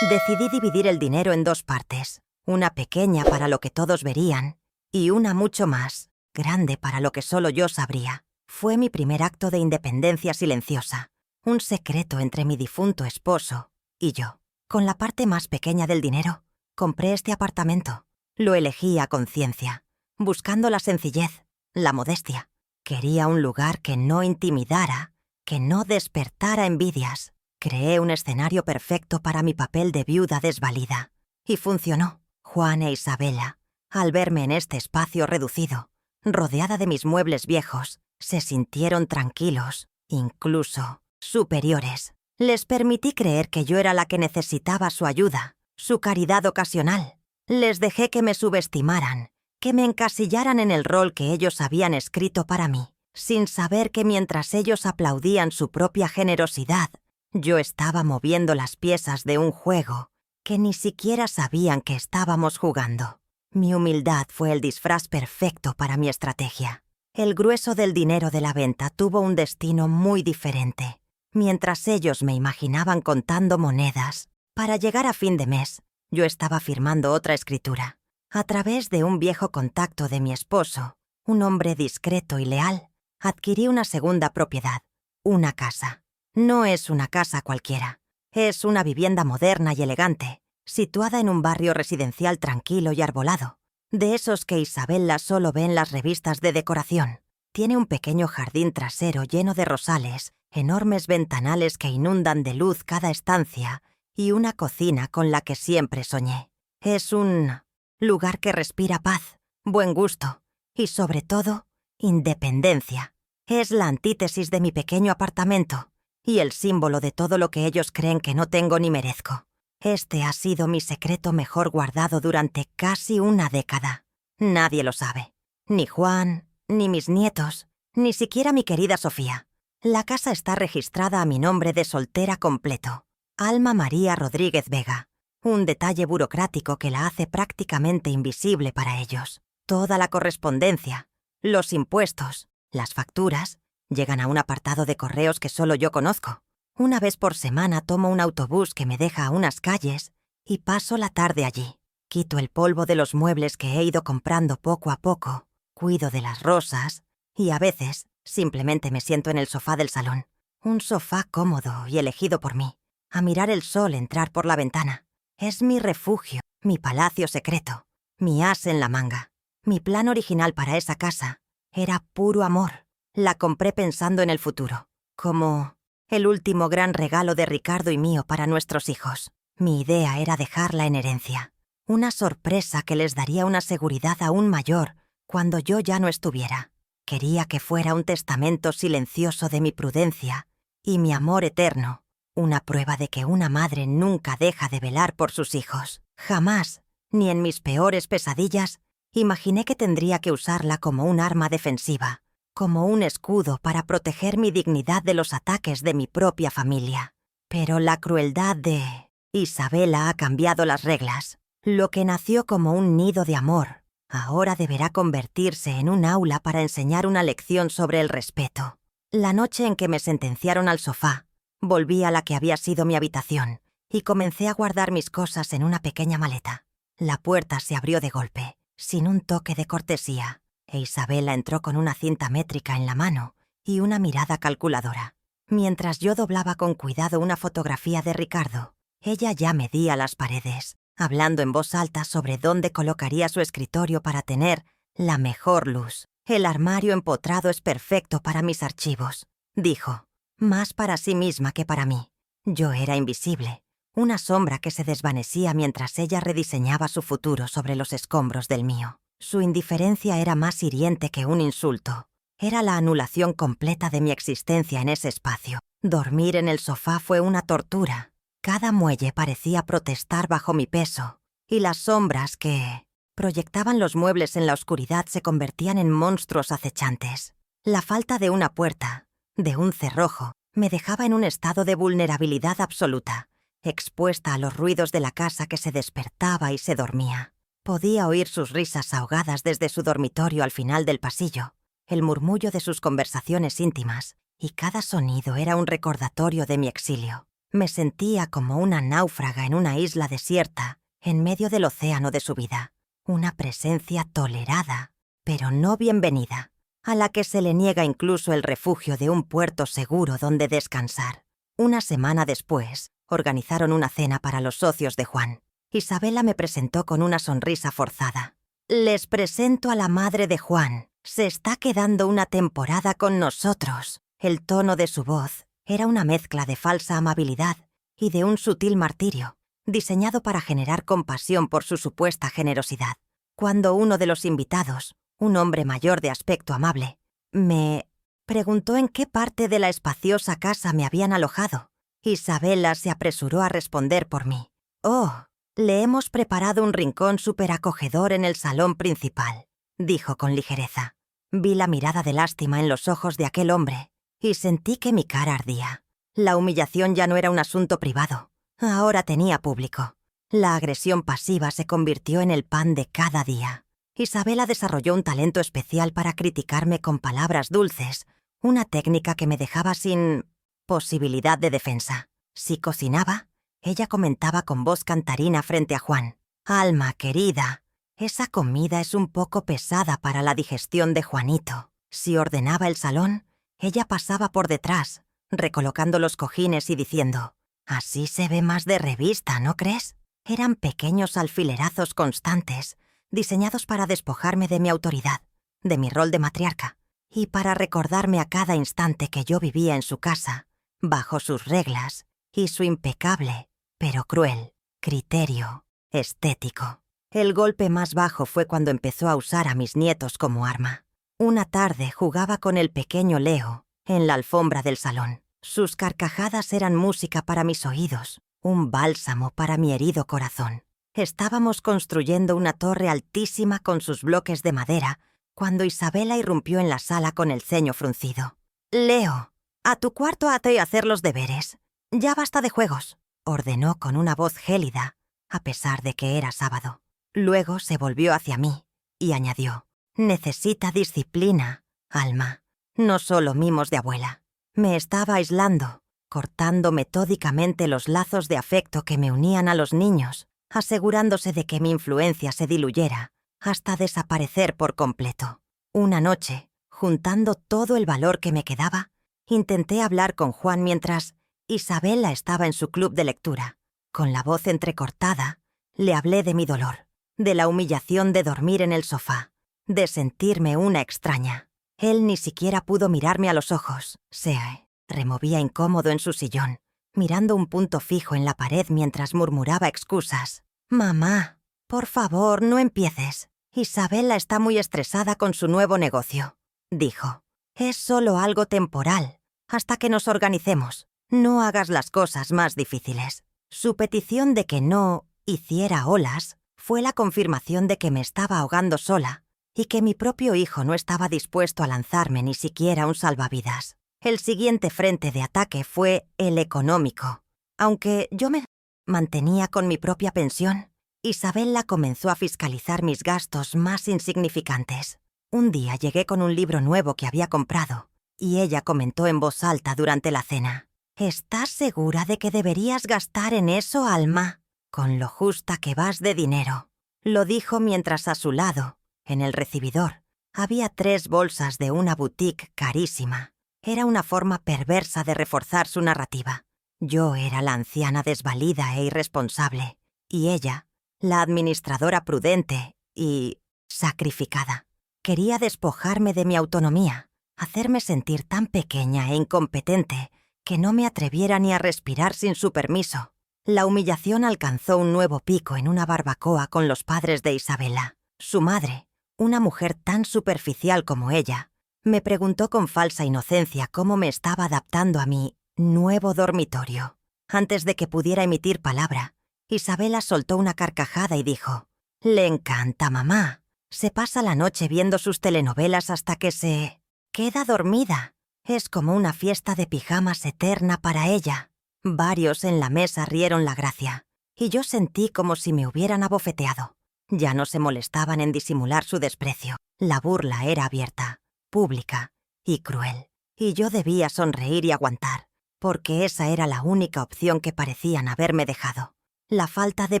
Decidí dividir el dinero en dos partes, una pequeña para lo que todos verían y una mucho más grande para lo que solo yo sabría. Fue mi primer acto de independencia silenciosa, un secreto entre mi difunto esposo y yo. Con la parte más pequeña del dinero, compré este apartamento. Lo elegí a conciencia, buscando la sencillez, la modestia. Quería un lugar que no intimidara, que no despertara envidias. Creé un escenario perfecto para mi papel de viuda desvalida. Y funcionó. Juan e Isabella, al verme en este espacio reducido, rodeada de mis muebles viejos, se sintieron tranquilos, incluso superiores. Les permití creer que yo era la que necesitaba su ayuda, su caridad ocasional. Les dejé que me subestimaran, que me encasillaran en el rol que ellos habían escrito para mí, sin saber que mientras ellos aplaudían su propia generosidad, yo estaba moviendo las piezas de un juego que ni siquiera sabían que estábamos jugando. Mi humildad fue el disfraz perfecto para mi estrategia. El grueso del dinero de la venta tuvo un destino muy diferente. Mientras ellos me imaginaban contando monedas, para llegar a fin de mes, yo estaba firmando otra escritura. A través de un viejo contacto de mi esposo, un hombre discreto y leal, adquirí una segunda propiedad, una casa. No es una casa cualquiera, es una vivienda moderna y elegante, situada en un barrio residencial tranquilo y arbolado, de esos que Isabella solo ve en las revistas de decoración. Tiene un pequeño jardín trasero lleno de rosales, enormes ventanales que inundan de luz cada estancia y una cocina con la que siempre soñé. Es un lugar que respira paz, buen gusto y, sobre todo, independencia. Es la antítesis de mi pequeño apartamento y el símbolo de todo lo que ellos creen que no tengo ni merezco. Este ha sido mi secreto mejor guardado durante casi una década. Nadie lo sabe. Ni Juan, ni mis nietos, Ni siquiera mi querida Sofía. La casa está registrada a mi nombre de soltera completo. Alma María Rodríguez Vega. Un detalle burocrático que la hace prácticamente invisible para ellos. Toda la correspondencia, los impuestos, las facturas, llegan a un apartado de correos que solo yo conozco. Una vez por semana tomo un autobús que me deja a unas calles y paso la tarde allí. Quito el polvo de los muebles que he ido comprando poco a poco, cuido de las rosas y a veces simplemente me siento en el sofá del salón. Un sofá cómodo y elegido por mí, a mirar el sol entrar por la ventana. Es mi refugio, mi palacio secreto, mi as en la manga. Mi plan original para esa casa era puro amor. La compré pensando en el futuro, como el último gran regalo de Ricardo y mío para nuestros hijos. Mi idea era dejarla en herencia, una sorpresa que les daría una seguridad aún mayor cuando yo ya no estuviera. Quería que fuera un testamento silencioso de mi prudencia y mi amor eterno, una prueba de que una madre nunca deja de velar por sus hijos. Jamás, ni en mis peores pesadillas, imaginé que tendría que usarla como un arma defensiva, como un escudo para proteger mi dignidad de los ataques de mi propia familia. Pero la crueldad de Isabela ha cambiado las reglas. Lo que nació como un nido de amor, ahora deberá convertirse en un aula para enseñar una lección sobre el respeto. La noche en que me sentenciaron al sofá, volví a la que había sido mi habitación y comencé a guardar mis cosas en una pequeña maleta. La puerta se abrió de golpe, sin un toque de cortesía, e Isabela entró con una cinta métrica en la mano y una mirada calculadora. Mientras yo doblaba con cuidado una fotografía de Ricardo, ella ya medía las paredes, hablando en voz alta sobre dónde colocaría su escritorio para tener la mejor luz. El armario empotrado es perfecto para mis archivos, dijo, más para sí misma que para mí. Yo era invisible, una sombra que se desvanecía mientras ella rediseñaba su futuro sobre los escombros del mío. Su indiferencia era más hiriente que un insulto. Era la anulación completa de mi existencia en ese espacio. Dormir en el sofá fue una tortura. Cada muelle parecía protestar bajo mi peso, y las sombras que proyectaban los muebles en la oscuridad se convertían en monstruos acechantes. La falta de una puerta, de un cerrojo, me dejaba en un estado de vulnerabilidad absoluta, expuesta a los ruidos de la casa que se despertaba y se dormía. Podía oír sus risas ahogadas desde su dormitorio al final del pasillo, el murmullo de sus conversaciones íntimas, y cada sonido era un recordatorio de mi exilio. Me sentía como una náufraga en una isla desierta, en medio del océano de su vida. Una presencia tolerada, pero no bienvenida, a la que se le niega incluso el refugio de un puerto seguro donde descansar. Una semana después, organizaron una cena para los socios de Juan. Isabela me presentó con una sonrisa forzada. «Les presento a la madre de Juan. Se está quedando una temporada con nosotros». El tono de su voz era una mezcla de falsa amabilidad y de un sutil martirio, diseñado para generar compasión por su supuesta generosidad. Cuando uno de los invitados, un hombre mayor de aspecto amable, me preguntó en qué parte de la espaciosa casa me habían alojado, Isabela se apresuró a responder por mí. «Oh, le hemos preparado un rincón superacogedor en el salón principal», dijo con ligereza. Vi la mirada de lástima en los ojos de aquel hombre y sentí que mi cara ardía. La humillación ya no era un asunto privado, ahora tenía público. La agresión pasiva se convirtió en el pan de cada día. Isabela desarrolló un talento especial para criticarme con palabras dulces, una técnica que me dejaba sin posibilidad de defensa. Si cocinaba, ella comentaba con voz cantarina frente a Juan. «Alma querida, esa comida es un poco pesada para la digestión de Juanito». Si ordenaba el salón, ella pasaba por detrás, recolocando los cojines y diciendo: «Así se ve más de revista, ¿no crees?». Eran pequeños alfilerazos constantes, diseñados para despojarme de mi autoridad, de mi rol de matriarca, y para recordarme a cada instante que yo vivía en su casa, bajo sus reglas y su impecable, pero cruel, criterio estético. El golpe más bajo fue cuando empezó a usar a mis nietos como arma. Una tarde jugaba con el pequeño Leo en la alfombra del salón. Sus carcajadas eran música para mis oídos, un bálsamo para mi herido corazón. Estábamos construyendo una torre altísima con sus bloques de madera cuando Isabela irrumpió en la sala con el ceño fruncido. «Leo, a tu cuarto a hacer los deberes. Ya basta de juegos», ordenó con una voz gélida, a pesar de que era sábado. Luego se volvió hacia mí y añadió: «Necesita disciplina, Alma, no solo mimos de abuela». Me estaba aislando, cortando metódicamente los lazos de afecto que me unían a los niños, asegurándose de que mi influencia se diluyera hasta desaparecer por completo. Una noche, juntando todo el valor que me quedaba, intenté hablar con Juan mientras Isabela estaba en su club de lectura. Con la voz entrecortada, le hablé de mi dolor, de la humillación de dormir en el sofá, de sentirme una extraña. Él ni siquiera pudo mirarme a los ojos. Se removía incómodo en su sillón, mirando un punto fijo en la pared mientras murmuraba excusas. «Mamá, por favor, no empieces. Isabela está muy estresada con su nuevo negocio», dijo. «Es solo algo temporal, hasta que nos organicemos. No hagas las cosas más difíciles». Su petición de que no hiciera olas fue la confirmación de que me estaba ahogando sola y que mi propio hijo no estaba dispuesto a lanzarme ni siquiera un salvavidas. El siguiente frente de ataque fue el económico. Aunque yo me mantenía con mi propia pensión, Isabela comenzó a fiscalizar mis gastos más insignificantes. Un día llegué con un libro nuevo que había comprado, y ella comentó en voz alta durante la cena: «¿Estás segura de que deberías gastar en eso, Alma? Con lo justa que vas de dinero». Lo dijo mientras a su lado, en el recibidor, había 3 bolsas de una boutique carísima. Era una forma perversa de reforzar su narrativa. Yo era la anciana desvalida e irresponsable, y ella, la administradora prudente y sacrificada. Quería despojarme de mi autonomía, hacerme sentir tan pequeña e incompetente que no me atreviera ni a respirar sin su permiso. La humillación alcanzó un nuevo pico en una barbacoa con los padres de Isabela. Su madre, una mujer tan superficial como ella, me preguntó con falsa inocencia cómo me estaba adaptando a mi nuevo dormitorio. Antes de que pudiera emitir palabra, Isabela soltó una carcajada y dijo: «Le encanta, mamá. Se pasa la noche viendo sus telenovelas hasta que se queda dormida. Es como una fiesta de pijamas eterna para ella». Varios en la mesa rieron la gracia, y yo sentí como si me hubieran abofeteado. Ya no se molestaban en disimular su desprecio. La burla era abierta, pública y cruel, y yo debía sonreír y aguantar, porque esa era la única opción que parecían haberme dejado. La falta de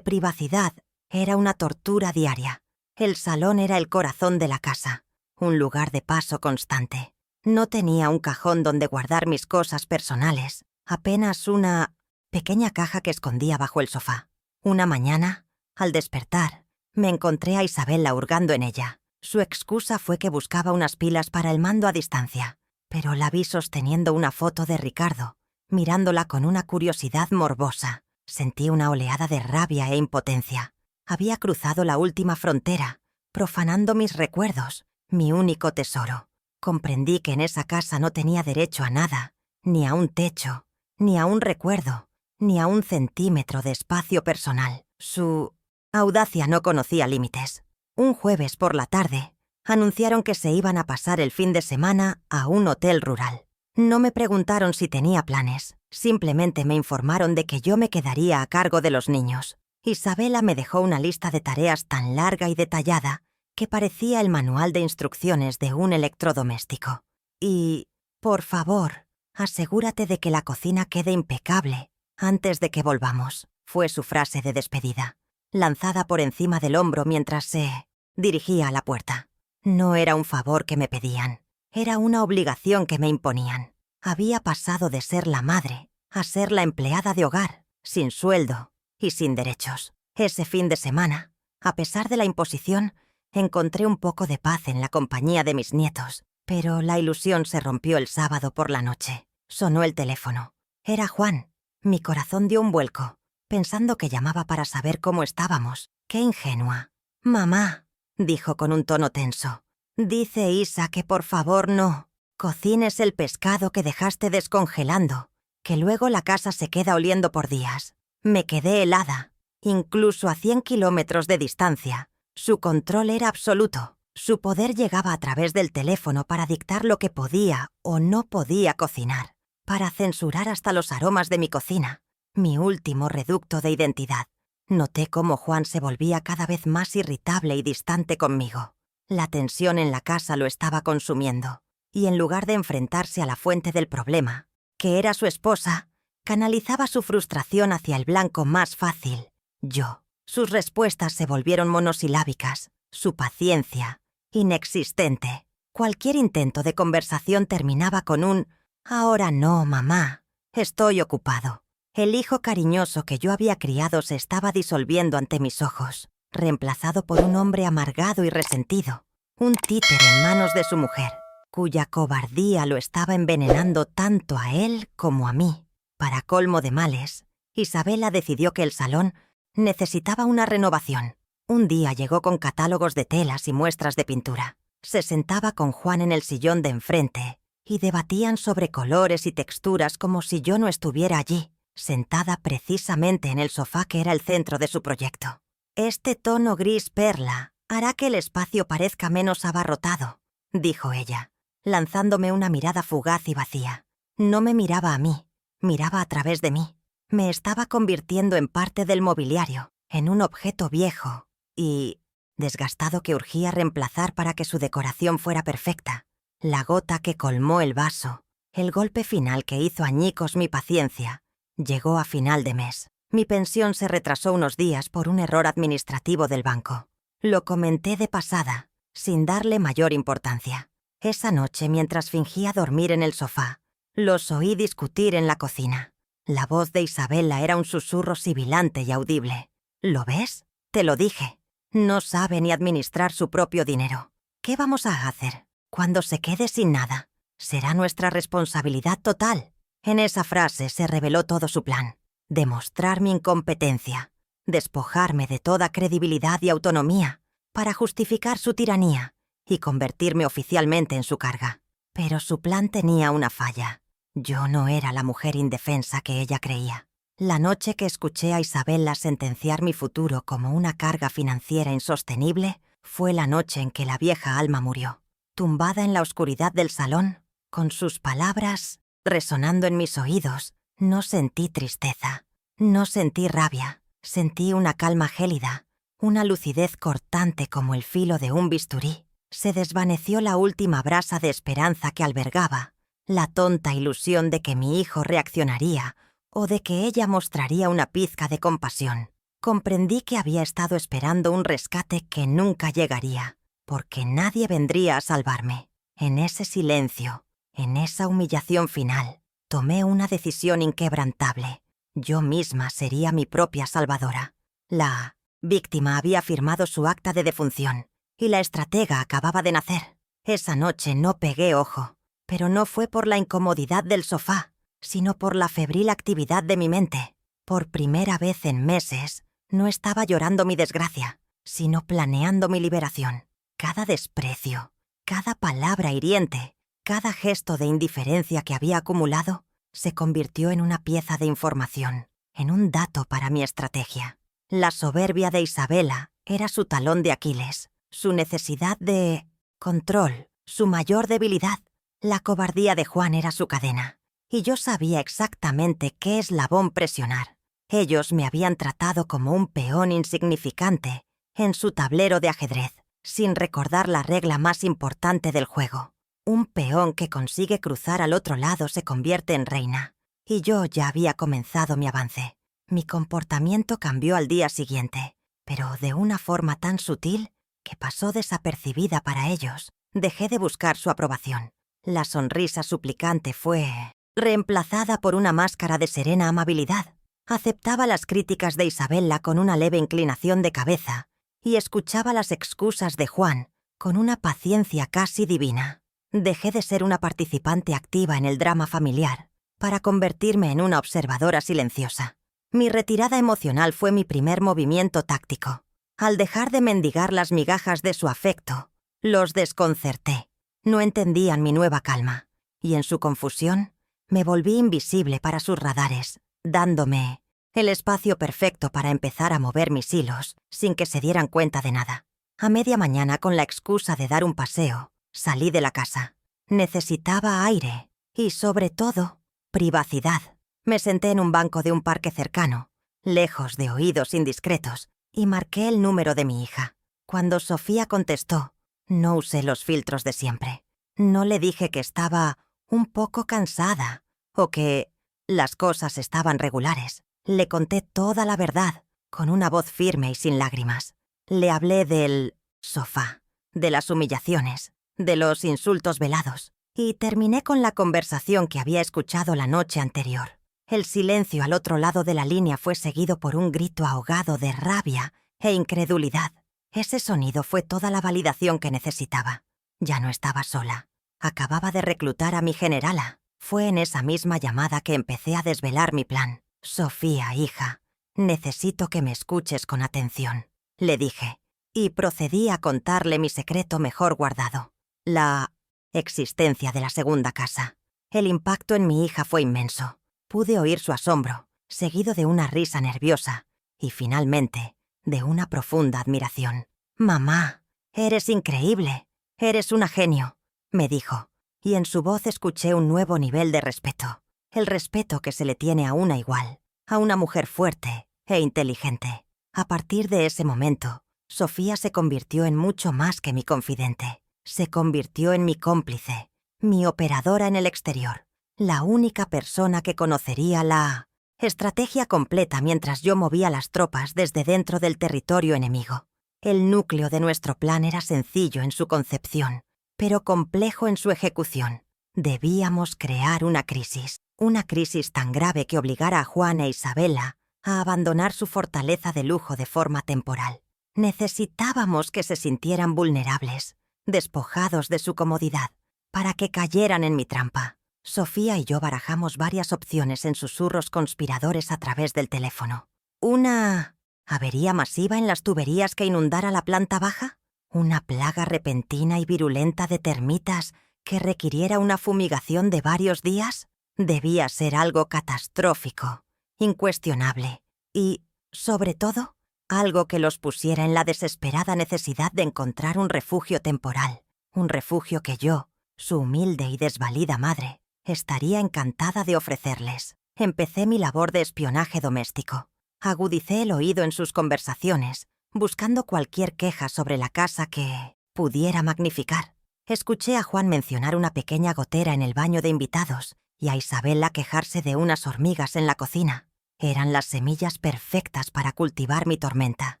privacidad era una tortura diaria. El salón era el corazón de la casa, un lugar de paso constante. No tenía un cajón donde guardar mis cosas personales, apenas una pequeña caja que escondía bajo el sofá. Una mañana, al despertar, me encontré a Isabela hurgando en ella. Su excusa fue que buscaba unas pilas para el mando a distancia, pero la vi sosteniendo una foto de Ricardo, mirándola con una curiosidad morbosa. Sentí una oleada de rabia e impotencia. Había cruzado la última frontera, profanando mis recuerdos, mi único tesoro. Comprendí que en esa casa no tenía derecho a nada, ni a un techo, ni a un recuerdo, ni a un centímetro de espacio personal. Su audacia no conocía límites. Un jueves por la tarde, anunciaron que se iban a pasar el fin de semana a un hotel rural. No me preguntaron si tenía planes, simplemente me informaron de que yo me quedaría a cargo de los niños. Isabela me dejó una lista de tareas tan larga y detallada que parecía el manual de instrucciones de un electrodoméstico. Y, por favor, asegúrate de que la cocina quede impecable antes de que volvamos, fue su frase de despedida, lanzada por encima del hombro mientras se dirigía a la puerta. No era un favor que me pedían, era una obligación que me imponían. Había pasado de ser la madre a ser la empleada de hogar, sin sueldo y sin derechos. Ese fin de semana, a pesar de la imposición, encontré un poco de paz en la compañía de mis nietos, pero la ilusión se rompió el sábado por la noche. Sonó el teléfono. Era Juan. Mi corazón dio un vuelco, pensando que llamaba para saber cómo estábamos. ¡Qué ingenua! «Mamá», dijo con un tono tenso, «dice Isa que por favor no cocines el pescado que dejaste descongelando, que luego la casa se queda oliendo por días». Me quedé helada. Incluso a 100 kilómetros de distancia, su control era absoluto. Su poder llegaba a través del teléfono para dictar lo que podía o no podía cocinar, para censurar hasta los aromas de mi cocina, mi último reducto de identidad. Noté cómo Juan se volvía cada vez más irritable y distante conmigo. La tensión en la casa lo estaba consumiendo, y en lugar de enfrentarse a la fuente del problema, que era su esposa, canalizaba su frustración hacia el blanco más fácil, yo. Sus respuestas se volvieron monosilábicas, su paciencia, inexistente. Cualquier intento de conversación terminaba con un «Ahora no, mamá, estoy ocupado». El hijo cariñoso que yo había criado se estaba disolviendo ante mis ojos, reemplazado por un hombre amargado y resentido, un títere en manos de su mujer, cuya cobardía lo estaba envenenando tanto a él como a mí. Para colmo de males, Isabela decidió que el salón necesitaba una renovación. Un día llegó con catálogos de telas y muestras de pintura. Se sentaba con Juan en el sillón de enfrente y debatían sobre colores y texturas como si yo no estuviera allí, sentada precisamente en el sofá que era el centro de su proyecto. «Este tono gris perla hará que el espacio parezca menos abarrotado», dijo ella, lanzándome una mirada fugaz y vacía. No me miraba a mí, miraba a través de mí. Me estaba convirtiendo en parte del mobiliario, en un objeto viejo y desgastado que urgía reemplazar para que su decoración fuera perfecta. La gota que colmó el vaso, el golpe final que hizo añicos mi paciencia, llegó a final de mes. Mi pensión se retrasó unos días por un error administrativo del banco. Lo comenté de pasada, sin darle mayor importancia. Esa noche, mientras fingía dormir en el sofá, los oí discutir en la cocina. La voz de Isabela era un susurro sibilante y audible. «¿Lo ves? Te lo dije. No sabe ni administrar su propio dinero. ¿Qué vamos a hacer? Cuando se quede sin nada, será nuestra responsabilidad total». En esa frase se reveló todo su plan. Demostrar mi incompetencia, despojarme de toda credibilidad y autonomía para justificar su tiranía y convertirme oficialmente en su carga. Pero su plan tenía una falla. Yo no era la mujer indefensa que ella creía. La noche que escuché a Isabela sentenciar mi futuro como una carga financiera insostenible fue la noche en que la vieja alma murió. Tumbada en la oscuridad del salón, con sus palabras resonando en mis oídos, no sentí tristeza, no sentí rabia, sentí una calma gélida, una lucidez cortante como el filo de un bisturí. Se desvaneció la última brasa de esperanza que albergaba, la tonta ilusión de que mi hijo reaccionaría o de que ella mostraría una pizca de compasión. Comprendí que había estado esperando un rescate que nunca llegaría, porque nadie vendría a salvarme. En ese silencio, en esa humillación final, tomé una decisión inquebrantable. Yo misma sería mi propia salvadora. La víctima había firmado su acta de defunción y la estratega acababa de nacer. Esa noche no pegué ojo, pero no fue por la incomodidad del sofá, sino por la febril actividad de mi mente. Por primera vez en meses, no estaba llorando mi desgracia, sino planeando mi liberación. Cada desprecio, cada palabra hiriente, cada gesto de indiferencia que había acumulado, se convirtió en una pieza de información, en un dato para mi estrategia. La soberbia de Isabela era su talón de Aquiles, su necesidad de control, su mayor debilidad. La cobardía de Juan era su cadena, y yo sabía exactamente qué eslabón presionar. Ellos me habían tratado como un peón insignificante en su tablero de ajedrez, sin recordar la regla más importante del juego. Un peón que consigue cruzar al otro lado se convierte en reina, y yo ya había comenzado mi avance. Mi comportamiento cambió al día siguiente, pero de una forma tan sutil que pasó desapercibida para ellos. Dejé de buscar su aprobación. La sonrisa suplicante fue reemplazada por una máscara de serena amabilidad. Aceptaba las críticas de Isabela con una leve inclinación de cabeza y escuchaba las excusas de Juan con una paciencia casi divina. Dejé de ser una participante activa en el drama familiar para convertirme en una observadora silenciosa. Mi retirada emocional fue mi primer movimiento táctico. Al dejar de mendigar las migajas de su afecto, los desconcerté. No entendían mi nueva calma, y en su confusión me volví invisible para sus radares, dándome el espacio perfecto para empezar a mover mis hilos sin que se dieran cuenta de nada. A media mañana, con la excusa de dar un paseo, salí de la casa. Necesitaba aire y, sobre todo, privacidad. Me senté en un banco de un parque cercano, lejos de oídos indiscretos, y marqué el número de mi hija. Cuando Sofía contestó, no usé los filtros de siempre. No le dije que estaba un poco cansada o que las cosas estaban regulares. Le conté toda la verdad, con una voz firme y sin lágrimas. Le hablé del sofá, de las humillaciones, de los insultos velados, y terminé con la conversación que había escuchado la noche anterior. El silencio al otro lado de la línea fue seguido por un grito ahogado de rabia e incredulidad. Ese sonido fue toda la validación que necesitaba. Ya no estaba sola. Acababa de reclutar a mi generala. Fue en esa misma llamada que empecé a desvelar mi plan. Sofía, hija, necesito que me escuches con atención, le dije, y procedí a contarle mi secreto mejor guardado, la existencia de la segunda casa. El impacto en mi hija fue inmenso. Pude oír su asombro, seguido de una risa nerviosa, y finalmente, de una profunda admiración. «Mamá, eres increíble, eres una genio», me dijo, y en su voz escuché un nuevo nivel de respeto, el respeto que se le tiene a una igual, a una mujer fuerte e inteligente. A partir de ese momento, Sofía se convirtió en mucho más que mi confidente. Se convirtió en mi cómplice, mi operadora en el exterior, la única persona que conocería la estrategia completa mientras yo movía las tropas desde dentro del territorio enemigo. El núcleo de nuestro plan era sencillo en su concepción, pero complejo en su ejecución. Debíamos crear una crisis tan grave que obligara a Juan e Isabela a abandonar su fortaleza de lujo de forma temporal. Necesitábamos que se sintieran vulnerables, despojados de su comodidad, para que cayeran en mi trampa. Sofía y yo barajamos varias opciones en susurros conspiradores a través del teléfono. ¿Una avería masiva en las tuberías que inundara la planta baja? ¿Una plaga repentina y virulenta de termitas que requiriera una fumigación de varios días? Debía ser algo catastrófico, incuestionable y, sobre todo, algo que los pusiera en la desesperada necesidad de encontrar un refugio temporal, un refugio que yo, su humilde y desvalida madre, estaría encantada de ofrecerles. Empecé mi labor de espionaje doméstico. Agudicé el oído en sus conversaciones, buscando cualquier queja sobre la casa que pudiera magnificar. Escuché a Juan mencionar una pequeña gotera en el baño de invitados y a Isabela quejarse de unas hormigas en la cocina. Eran las semillas perfectas para cultivar mi tormenta.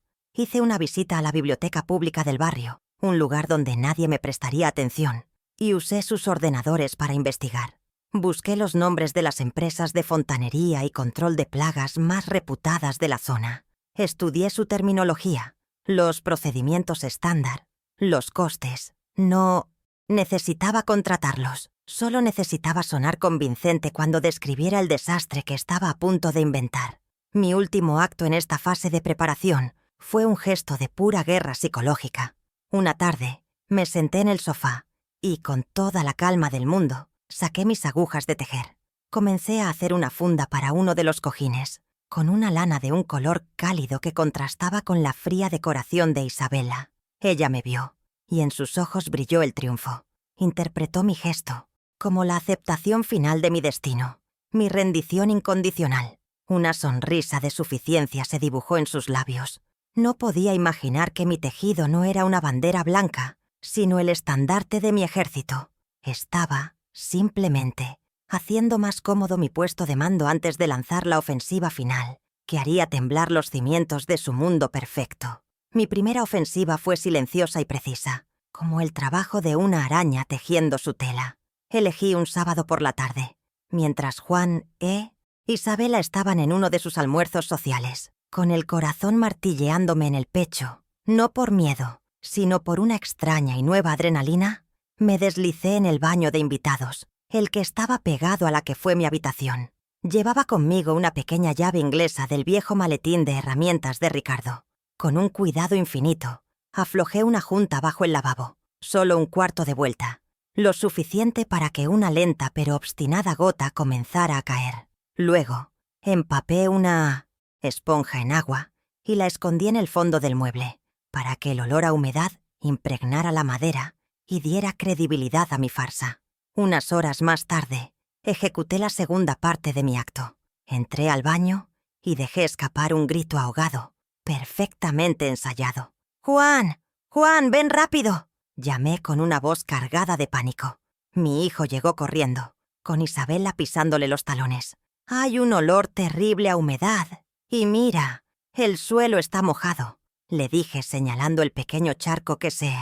Hice una visita a la biblioteca pública del barrio, un lugar donde nadie me prestaría atención, y usé sus ordenadores para investigar. Busqué los nombres de las empresas de fontanería y control de plagas más reputadas de la zona. Estudié su terminología, los procedimientos estándar, los costes. No necesitaba contratarlos, solo necesitaba sonar convincente cuando describiera el desastre que estaba a punto de inventar. Mi último acto en esta fase de preparación fue un gesto de pura guerra psicológica. Una tarde, me senté en el sofá y, con toda la calma del mundo, saqué mis agujas de tejer. Comencé a hacer una funda para uno de los cojines, con una lana de un color cálido que contrastaba con la fría decoración de Isabela. Ella me vio, y en sus ojos brilló el triunfo. Interpretó mi gesto como la aceptación final de mi destino, mi rendición incondicional. Una sonrisa de suficiencia se dibujó en sus labios. No podía imaginar que mi tejido no era una bandera blanca, sino el estandarte de mi ejército. Estaba, simplemente, haciendo más cómodo mi puesto de mando antes de lanzar la ofensiva final, que haría temblar los cimientos de su mundo perfecto. Mi primera ofensiva fue silenciosa y precisa, como el trabajo de una araña tejiendo su tela. Elegí un sábado por la tarde, mientras Juan e Isabela estaban en uno de sus almuerzos sociales, con el corazón martilleándome en el pecho, no por miedo, sino por una extraña y nueva adrenalina. Me deslicé en el baño de invitados, el que estaba pegado a la que fue mi habitación. Llevaba conmigo una pequeña llave inglesa del viejo maletín de herramientas de Ricardo. Con un cuidado infinito, aflojé una junta bajo el lavabo, solo un cuarto de vuelta, lo suficiente para que una lenta pero obstinada gota comenzara a caer. Luego, empapé una esponja en agua y la escondí en el fondo del mueble, para que el olor a humedad impregnara la madera y diera credibilidad a mi farsa. Unas horas más tarde, ejecuté la segunda parte de mi acto. Entré al baño y dejé escapar un grito ahogado, perfectamente ensayado. «¡Juan! ¡Juan, ven rápido!», llamé con una voz cargada de pánico. Mi hijo llegó corriendo, con Isabela pisándole los talones. «Hay un olor terrible a humedad. Y mira, el suelo está mojado», le dije señalando el pequeño charco que se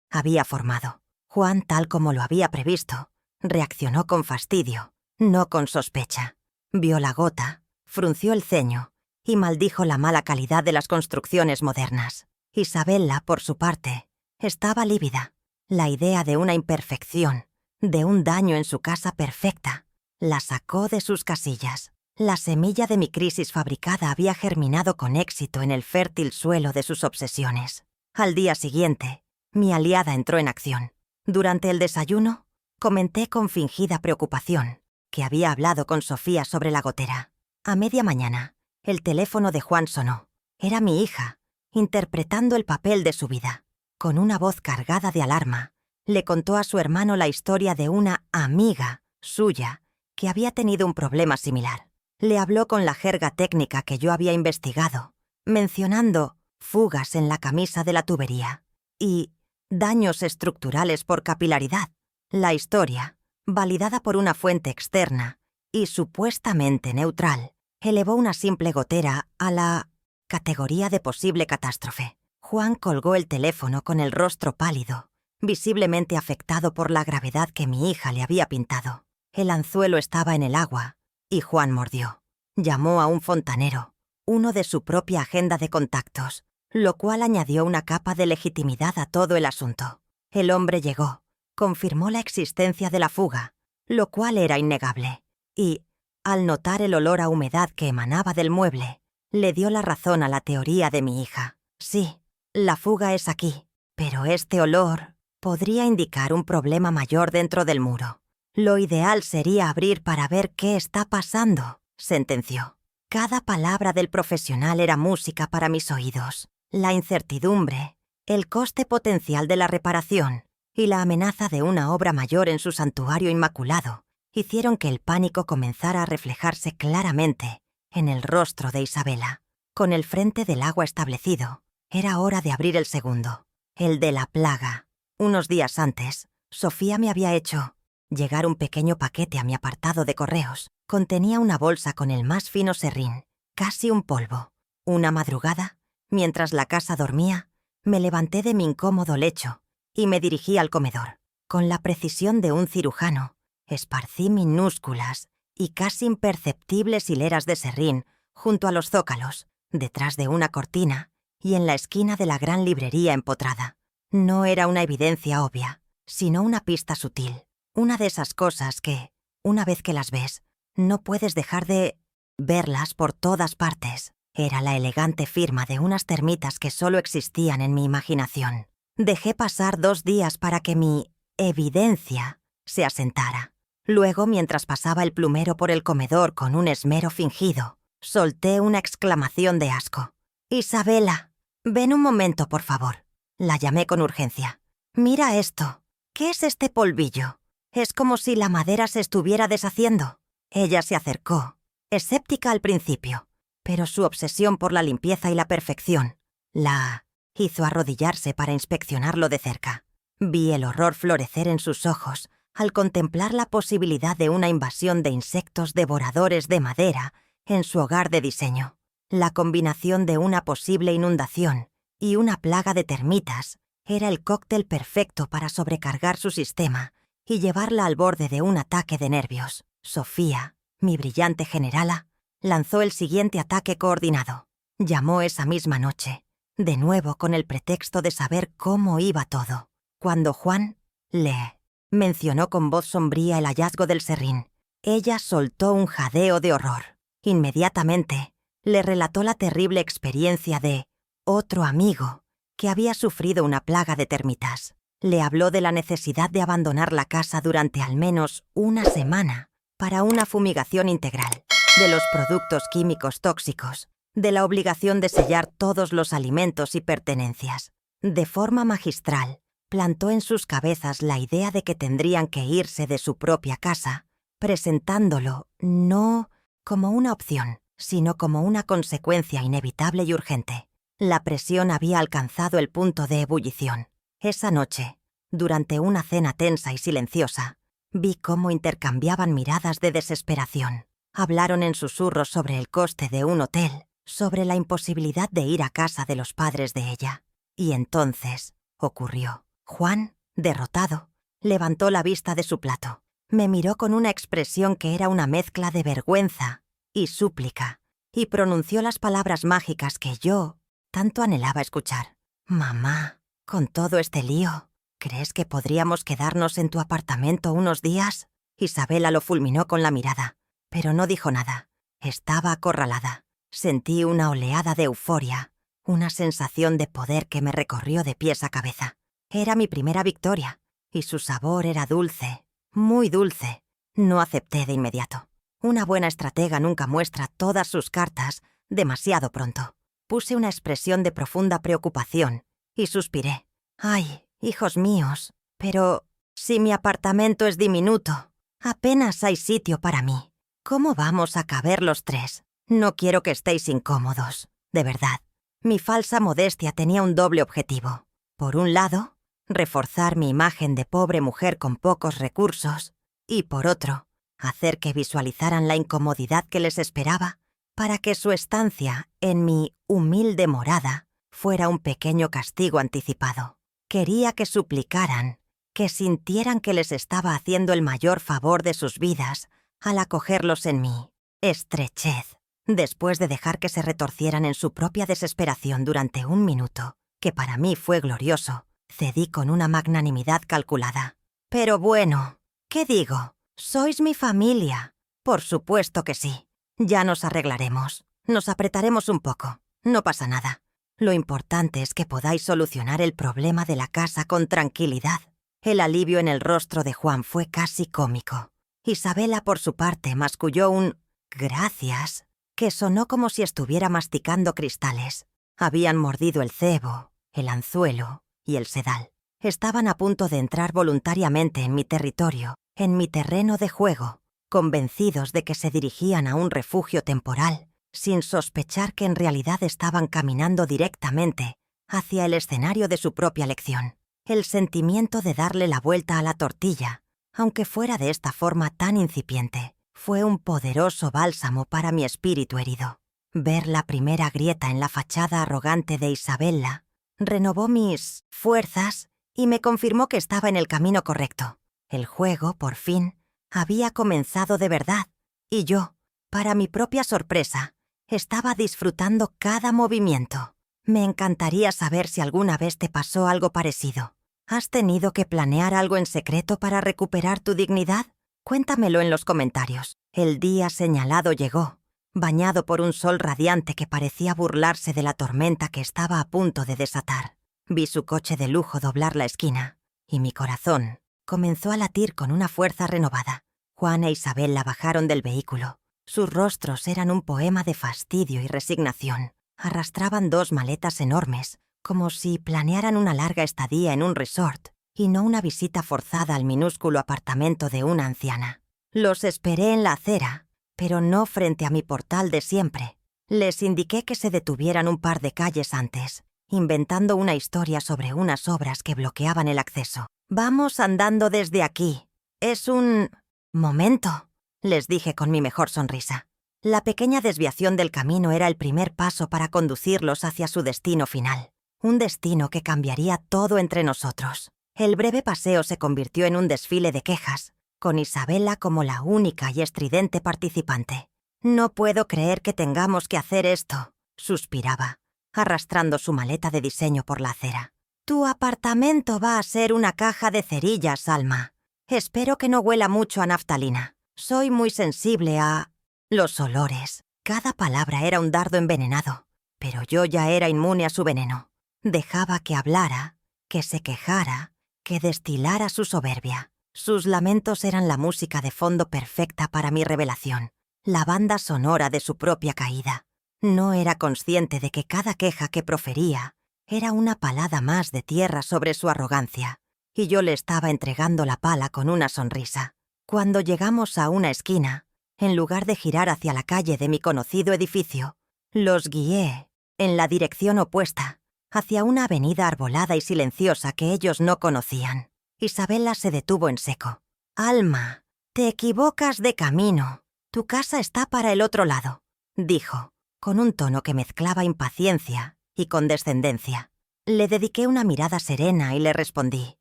había formado. Juan, tal como lo había previsto, reaccionó con fastidio, no con sospecha. Vio la gota, frunció el ceño y maldijo la mala calidad de las construcciones modernas. Isabela, por su parte, estaba lívida. La idea de una imperfección, de un daño en su casa perfecta, la sacó de sus casillas. La semilla de mi crisis fabricada había germinado con éxito en el fértil suelo de sus obsesiones. Al día siguiente, mi aliada entró en acción. Durante el desayuno, comenté con fingida preocupación que había hablado con Sofía sobre la gotera. A media mañana, el teléfono de Juan sonó. Era mi hija, interpretando el papel de su vida. Con una voz cargada de alarma, le contó a su hermano la historia de una amiga suya que había tenido un problema similar. Le habló con la jerga técnica que yo había investigado, mencionando fugas en la camisa de la tubería y daños estructurales por capilaridad. La historia, validada por una fuente externa y supuestamente neutral, elevó una simple gotera a la categoría de posible catástrofe. Juan colgó el teléfono con el rostro pálido, visiblemente afectado por la gravedad que mi hija le había pintado. El anzuelo estaba en el agua y Juan mordió. Llamó a un fontanero, uno de su propia agenda de contactos, lo cual añadió una capa de legitimidad a todo el asunto. El hombre llegó, confirmó la existencia de la fuga, lo cual era innegable, y, al notar el olor a humedad que emanaba del mueble, le dio la razón a la teoría de mi hija. Sí, la fuga es aquí, pero este olor podría indicar un problema mayor dentro del muro. Lo ideal sería abrir para ver qué está pasando, sentenció. Cada palabra del profesional era música para mis oídos. La incertidumbre, el coste potencial de la reparación y la amenaza de una obra mayor en su santuario inmaculado hicieron que el pánico comenzara a reflejarse claramente en el rostro de Isabela. Con el frente del agua establecido, era hora de abrir el segundo, el de la plaga. Unos días antes, Sofía me había hecho llegar un pequeño paquete a mi apartado de correos. Contenía una bolsa con el más fino serrín, casi un polvo. Una madrugada, mientras la casa dormía, me levanté de mi incómodo lecho y me dirigí al comedor. Con la precisión de un cirujano, esparcí minúsculas y casi imperceptibles hileras de serrín junto a los zócalos, detrás de una cortina y en la esquina de la gran librería empotrada. No era una evidencia obvia, sino una pista sutil. Una de esas cosas que, una vez que las ves, no puedes dejar de verlas por todas partes. Era la elegante firma de unas termitas que solo existían en mi imaginación. Dejé pasar 2 días para que mi evidencia se asentara. Luego, mientras pasaba el plumero por el comedor con un esmero fingido, solté una exclamación de asco. «Isabela, ven un momento, por favor». La llamé con urgencia. «Mira esto. ¿Qué es este polvillo? Es como si la madera se estuviera deshaciendo». Ella se acercó, escéptica al principio, pero su obsesión por la limpieza y la perfección la hizo arrodillarse para inspeccionarlo de cerca. Vi el horror florecer en sus ojos al contemplar la posibilidad de una invasión de insectos devoradores de madera en su hogar de diseño. La combinación de una posible inundación y una plaga de termitas era el cóctel perfecto para sobrecargar su sistema y llevarla al borde de un ataque de nervios. Sofía, mi brillante generala, lanzó el siguiente ataque coordinado. Llamó esa misma noche, de nuevo con el pretexto de saber cómo iba todo. Cuando Juan le mencionó con voz sombría el hallazgo del serrín, ella soltó un jadeo de horror. Inmediatamente, le relató la terrible experiencia de otro amigo que había sufrido una plaga de termitas. Le habló de la necesidad de abandonar la casa durante al menos una semana para una fumigación integral, de los productos químicos tóxicos, de la obligación de sellar todos los alimentos y pertenencias. De forma magistral, plantó en sus cabezas la idea de que tendrían que irse de su propia casa, presentándolo no como una opción, sino como una consecuencia inevitable y urgente. La presión había alcanzado el punto de ebullición. Esa noche, durante una cena tensa y silenciosa, vi cómo intercambiaban miradas de desesperación. Hablaron en susurros sobre el coste de un hotel, sobre la imposibilidad de ir a casa de los padres de ella. Y entonces ocurrió. Juan, derrotado, levantó la vista de su plato. Me miró con una expresión que era una mezcla de vergüenza y súplica, y pronunció las palabras mágicas que yo tanto anhelaba escuchar. «Mamá, con todo este lío, ¿crees que podríamos quedarnos en tu apartamento unos días?» Isabela lo fulminó con la mirada, pero no dijo nada. Estaba acorralada. Sentí una oleada de euforia, una sensación de poder que me recorrió de pies a cabeza. Era mi primera victoria, y su sabor era dulce, muy dulce. No acepté de inmediato. Una buena estratega nunca muestra todas sus cartas demasiado pronto. Puse una expresión de profunda preocupación y suspiré. «Ay, hijos míos, pero si mi apartamento es diminuto, apenas hay sitio para mí. ¿Cómo vamos a caber los tres? No quiero que estéis incómodos, de verdad». Mi falsa modestia tenía un doble objetivo. Por un lado, reforzar mi imagen de pobre mujer con pocos recursos, y por otro, hacer que visualizaran la incomodidad que les esperaba para que su estancia en mi humilde morada fuera un pequeño castigo anticipado. Quería que suplicaran, que sintieran que les estaba haciendo el mayor favor de sus vidas al acogerlos en mi estrechez. Después de dejar que se retorcieran en su propia desesperación durante un minuto, que para mí fue glorioso, cedí con una magnanimidad calculada. «Pero bueno, ¿qué digo? Sois mi familia». «Por supuesto que sí. Ya nos arreglaremos. Nos apretaremos un poco. No pasa nada. Lo importante es que podáis solucionar el problema de la casa con tranquilidad». El alivio en el rostro de Juan fue casi cómico. Isabela, por su parte, masculló un «gracias» que sonó como si estuviera masticando cristales. Habían mordido el cebo, el anzuelo y el sedal. Estaban a punto de entrar voluntariamente en mi territorio, en mi terreno de juego, convencidos de que se dirigían a un refugio temporal, sin sospechar que en realidad estaban caminando directamente hacia el escenario de su propia lección. El sentimiento de darle la vuelta a la tortilla, aunque fuera de esta forma tan incipiente, fue un poderoso bálsamo para mi espíritu herido. Ver la primera grieta en la fachada arrogante de Isabela renovó mis fuerzas y me confirmó que estaba en el camino correcto. El juego, por fin, había comenzado de verdad, y yo, para mi propia sorpresa, estaba disfrutando cada movimiento. Me encantaría saber si alguna vez te pasó algo parecido. ¿Has tenido que planear algo en secreto para recuperar tu dignidad? Cuéntamelo en los comentarios. El día señalado llegó, bañado por un sol radiante que parecía burlarse de la tormenta que estaba a punto de desatar. Vi su coche de lujo doblar la esquina, y mi corazón comenzó a latir con una fuerza renovada. Juan e Isabela bajaron del vehículo. Sus rostros eran un poema de fastidio y resignación. Arrastraban 2 maletas enormes, como si planearan una larga estadía en un resort y no una visita forzada al minúsculo apartamento de una anciana. Los esperé en la acera, pero no frente a mi portal de siempre. Les indiqué que se detuvieran un par de calles antes, inventando una historia sobre unas obras que bloqueaban el acceso. «Vamos andando desde aquí. Es un momento», les dije con mi mejor sonrisa. La pequeña desviación del camino era el primer paso para conducirlos hacia su destino final, un destino que cambiaría todo entre nosotros. El breve paseo se convirtió en un desfile de quejas, con Isabela como la única y estridente participante. «No puedo creer que tengamos que hacer esto», suspiraba, arrastrando su maleta de diseño por la acera. «Tu apartamento va a ser una caja de cerillas, Alma. Espero que no huela mucho a naftalina. Soy muy sensible a los olores». Cada palabra era un dardo envenenado, pero yo ya era inmune a su veneno. Dejaba que hablara, que se quejara, que destilara su soberbia. Sus lamentos eran la música de fondo perfecta para mi revelación, la banda sonora de su propia caída. No era consciente de que cada queja que profería Era una palada más de tierra sobre su arrogancia, y yo le estaba entregando la pala con una sonrisa. Cuando llegamos a una esquina, en lugar de girar hacia la calle de mi conocido edificio, los guié en la dirección opuesta, hacia una avenida arbolada y silenciosa que ellos no conocían. Isabela se detuvo en seco. «Alma, te equivocas de camino. Tu casa está para el otro lado», dijo, con un tono que mezclaba impaciencia y condescendencia. Le dediqué una mirada serena y le respondí: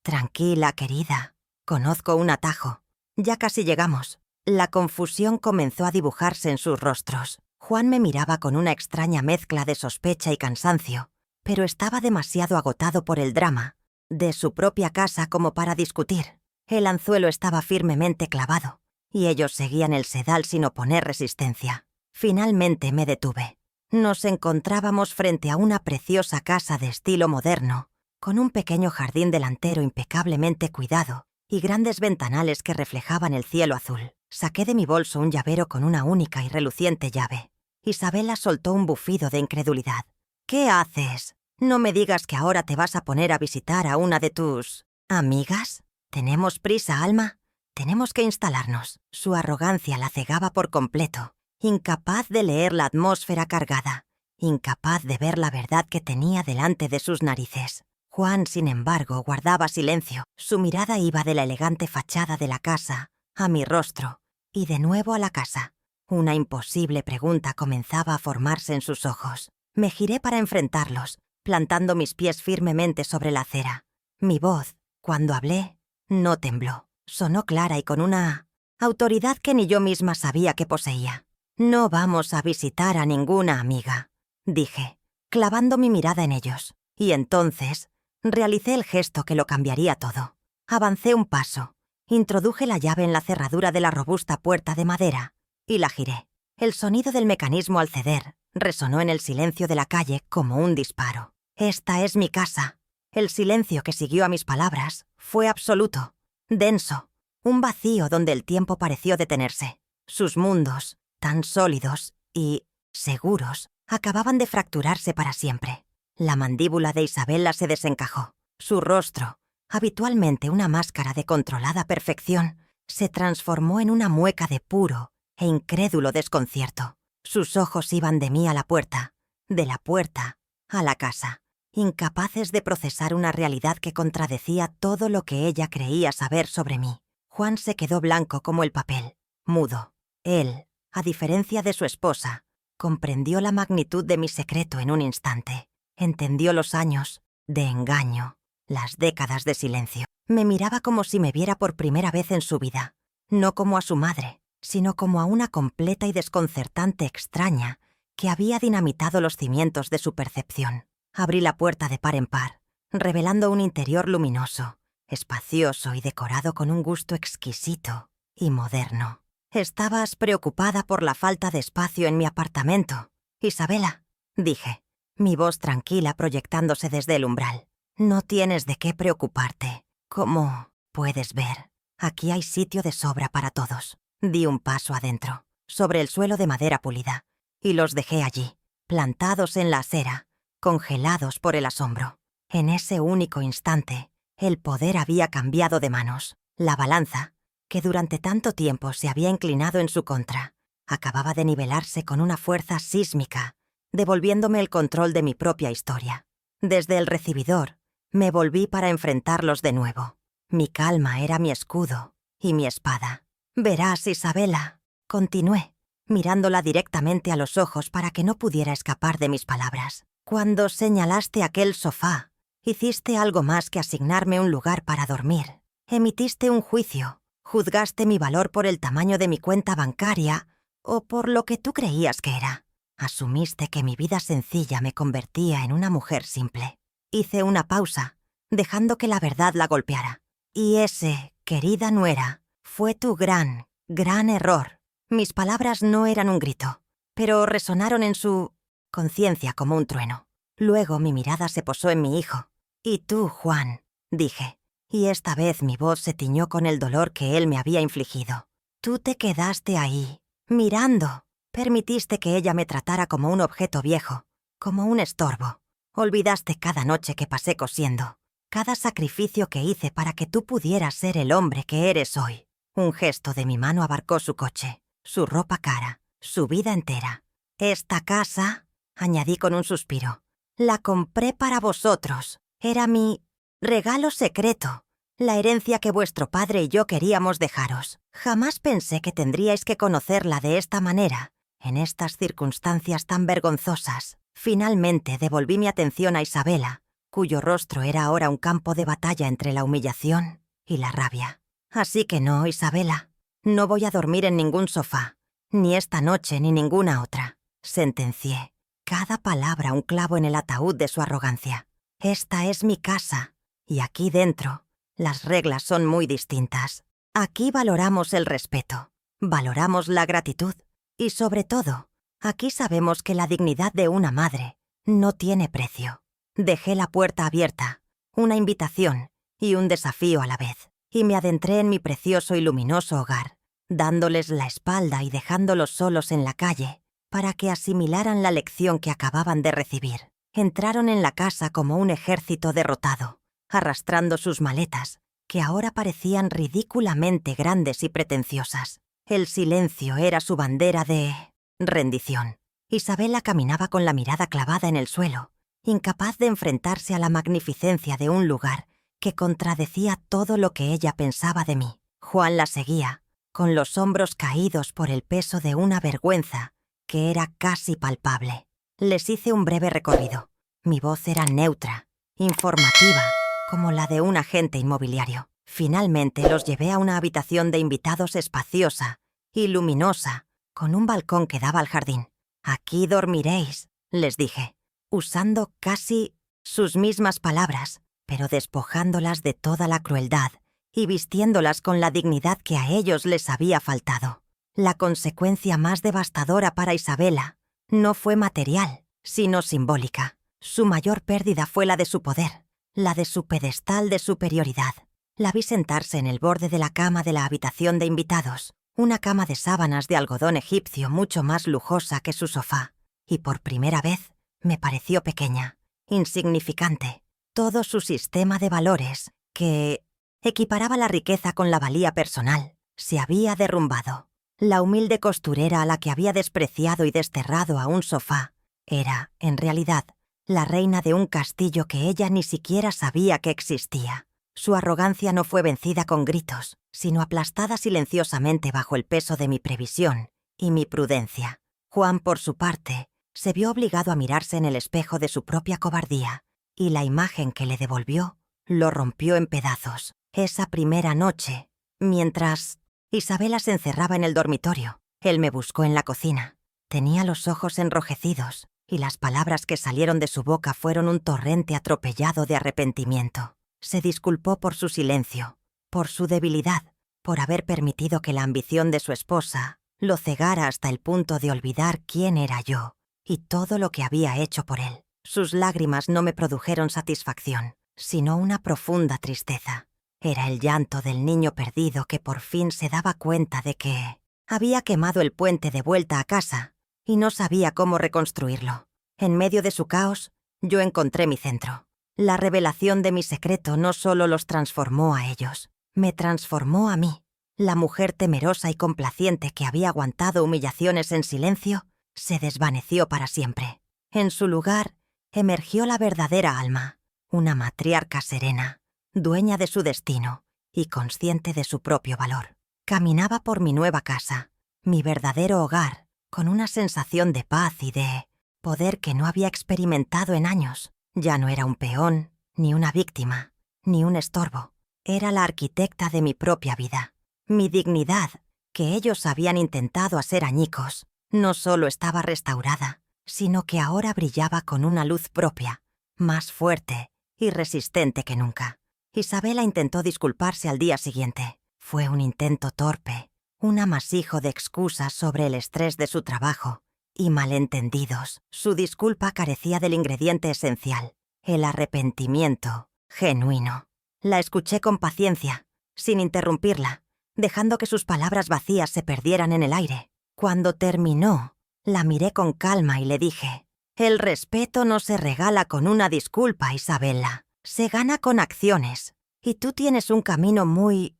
«Tranquila, querida. Conozco un atajo. Ya casi llegamos». La confusión comenzó a dibujarse en sus rostros. Juan me miraba con una extraña mezcla de sospecha y cansancio, pero estaba demasiado agotado por el drama de su propia casa como para discutir. El anzuelo estaba firmemente clavado, y ellos seguían el sedal sin oponer resistencia. Finalmente me detuve. Nos encontrábamos frente a una preciosa casa de estilo moderno, con un pequeño jardín delantero impecablemente cuidado y grandes ventanales que reflejaban el cielo azul. Saqué de mi bolso un llavero con una única y reluciente llave. Isabela soltó un bufido de incredulidad. «¿Qué haces? No me digas que ahora te vas a poner a visitar a una de tus... ¿amigas? Tenemos prisa, Alma. Tenemos que instalarnos». Su arrogancia la cegaba por completo, incapaz de leer la atmósfera cargada, incapaz de ver la verdad que tenía delante de sus narices. Juan, sin embargo, guardaba silencio. Su mirada iba de la elegante fachada de la casa a mi rostro y de nuevo a la casa. Una imposible pregunta comenzaba a formarse en sus ojos. Me giré para enfrentarlos, plantando mis pies firmemente sobre la acera. Mi voz, cuando hablé, no tembló. Sonó clara y con una autoridad que ni yo misma sabía que poseía. «No vamos a visitar a ninguna amiga», dije, clavando mi mirada en ellos. Y entonces realicé el gesto que lo cambiaría todo. Avancé un paso, introduje la llave en la cerradura de la robusta puerta de madera y la giré. El sonido del mecanismo al ceder resonó en el silencio de la calle como un disparo. «Esta es mi casa». El silencio que siguió a mis palabras fue absoluto, denso, un vacío donde el tiempo pareció detenerse. Sus mundos, tan sólidos y seguros, acababan de fracturarse para siempre. La mandíbula de Isabela se desencajó. Su rostro, habitualmente una máscara de controlada perfección, se transformó en una mueca de puro e incrédulo desconcierto. Sus ojos iban de mí a la puerta, de la puerta a la casa, incapaces de procesar una realidad que contradecía todo lo que ella creía saber sobre mí. Juan se quedó blanco como el papel, mudo. Él, a diferencia de su esposa, comprendió la magnitud de mi secreto en un instante. Entendió los años de engaño, las décadas de silencio. Me miraba como si me viera por primera vez en su vida, no como a su madre, sino como a una completa y desconcertante extraña que había dinamitado los cimientos de su percepción. Abrí la puerta de par en par, revelando un interior luminoso, espacioso y decorado con un gusto exquisito y moderno. «Estabas preocupada por la falta de espacio en mi apartamento, Isabela», dije, mi voz tranquila proyectándose desde el umbral. «No tienes de qué preocuparte. Como puedes ver, aquí hay sitio de sobra para todos». Di un paso adentro, sobre el suelo de madera pulida, y los dejé allí, plantados en la acera, congelados por el asombro. En ese único instante, el poder había cambiado de manos. La balanza, que durante tanto tiempo se había inclinado en su contra, acababa de nivelarse con una fuerza sísmica, devolviéndome el control de mi propia historia. Desde el recibidor, me volví para enfrentarlos de nuevo. Mi calma era mi escudo y mi espada. «Verás, Isabela», continué, mirándola directamente a los ojos para que no pudiera escapar de mis palabras. «Cuando señalaste aquel sofá, hiciste algo más que asignarme un lugar para dormir. Emitiste un juicio, juzgaste mi valor por el tamaño de mi cuenta bancaria o por lo que tú creías que era. Asumiste que mi vida sencilla me convertía en una mujer simple». Hice una pausa, dejando que la verdad la golpeara. «Y ese, querida nuera, fue tu gran, gran error». Mis palabras no eran un grito, pero resonaron en su conciencia como un trueno. Luego mi mirada se posó en mi hijo. «Y tú, Juan», dije, y esta vez mi voz se tiñó con el dolor que él me había infligido. «Tú te quedaste ahí, mirando. Permitiste que ella me tratara como un objeto viejo, como un estorbo. Olvidaste cada noche que pasé cosiendo, cada sacrificio que hice para que tú pudieras ser el hombre que eres hoy. Un gesto de mi mano abarcó su coche, su ropa cara, su vida entera. Esta casa, añadí con un suspiro, la compré para vosotros. Era mi regalo secreto, la herencia que vuestro padre y yo queríamos dejaros. Jamás pensé que tendríais que conocerla de esta manera, en estas circunstancias tan vergonzosas. Finalmente devolví mi atención a Isabela, cuyo rostro era ahora un campo de batalla entre la humillación y la rabia. Así que no, Isabela, no voy a dormir en ningún sofá, ni esta noche ni ninguna otra, sentencié, cada palabra un clavo en el ataúd de su arrogancia. Esta es mi casa, y aquí dentro, las reglas son muy distintas. Aquí valoramos el respeto, valoramos la gratitud, y sobre todo, aquí sabemos que la dignidad de una madre no tiene precio. Dejé la puerta abierta, una invitación y un desafío a la vez, y me adentré en mi precioso y luminoso hogar, dándoles la espalda y dejándolos solos en la calle para que asimilaran la lección que acababan de recibir. Entraron en la casa como un ejército derrotado, arrastrando sus maletas, que ahora parecían ridículamente grandes y pretenciosas. El silencio era su bandera de rendición. Isabela caminaba con la mirada clavada en el suelo, incapaz de enfrentarse a la magnificencia de un lugar que contradecía todo lo que ella pensaba de mí. Juan la seguía, con los hombros caídos por el peso de una vergüenza que era casi palpable. Les hice un breve recorrido. Mi voz era neutra, informativa, como la de un agente inmobiliario. Finalmente los llevé a una habitación de invitados espaciosa y luminosa, con un balcón que daba al jardín. «Aquí dormiréis», les dije, usando casi sus mismas palabras, pero despojándolas de toda la crueldad y vistiéndolas con la dignidad que a ellos les había faltado. La consecuencia más devastadora para Isabela no fue material, sino simbólica. Su mayor pérdida fue la de su poder, la de su pedestal de superioridad. La vi sentarse en el borde de la cama de la habitación de invitados, una cama de sábanas de algodón egipcio mucho más lujosa que su sofá, y por primera vez me pareció pequeña, insignificante. Todo su sistema de valores, que equiparaba la riqueza con la valía personal, se había derrumbado. La humilde costurera a la que había despreciado y desterrado a un sofá era, en realidad, la reina de un castillo que ella ni siquiera sabía que existía. Su arrogancia no fue vencida con gritos, sino aplastada silenciosamente bajo el peso de mi previsión y mi prudencia. Juan, por su parte, se vio obligado a mirarse en el espejo de su propia cobardía, y la imagen que le devolvió lo rompió en pedazos. Esa primera noche, mientras Isabela se encerraba en el dormitorio, él me buscó en la cocina. Tenía los ojos enrojecidos, y las palabras que salieron de su boca fueron un torrente atropellado de arrepentimiento. Se disculpó por su silencio, por su debilidad, por haber permitido que la ambición de su esposa lo cegara hasta el punto de olvidar quién era yo y todo lo que había hecho por él. Sus lágrimas no me produjeron satisfacción, sino una profunda tristeza. Era el llanto del niño perdido que por fin se daba cuenta de que había quemado el puente de vuelta a casa y no sabía cómo reconstruirlo. En medio de su caos, yo encontré mi centro. La revelación de mi secreto no solo los transformó a ellos, me transformó a mí. La mujer temerosa y complaciente que había aguantado humillaciones en silencio se desvaneció para siempre. En su lugar emergió la verdadera Alma, una matriarca serena, dueña de su destino y consciente de su propio valor. Caminaba por mi nueva casa, mi verdadero hogar, con una sensación de paz y de poder que no había experimentado en años. Ya no era un peón, ni una víctima, ni un estorbo. Era la arquitecta de mi propia vida. Mi dignidad, que ellos habían intentado hacer añicos, no solo estaba restaurada, sino que ahora brillaba con una luz propia, más fuerte y resistente que nunca. Isabela intentó disculparse al día siguiente. Fue un intento torpe, un amasijo de excusas sobre el estrés de su trabajo y malentendidos. Su disculpa carecía del ingrediente esencial, el arrepentimiento genuino. La escuché con paciencia, sin interrumpirla, dejando que sus palabras vacías se perdieran en el aire. Cuando terminó, la miré con calma y le dije: El respeto no se regala con una disculpa, Isabella. Se gana con acciones. Y tú tienes un camino muy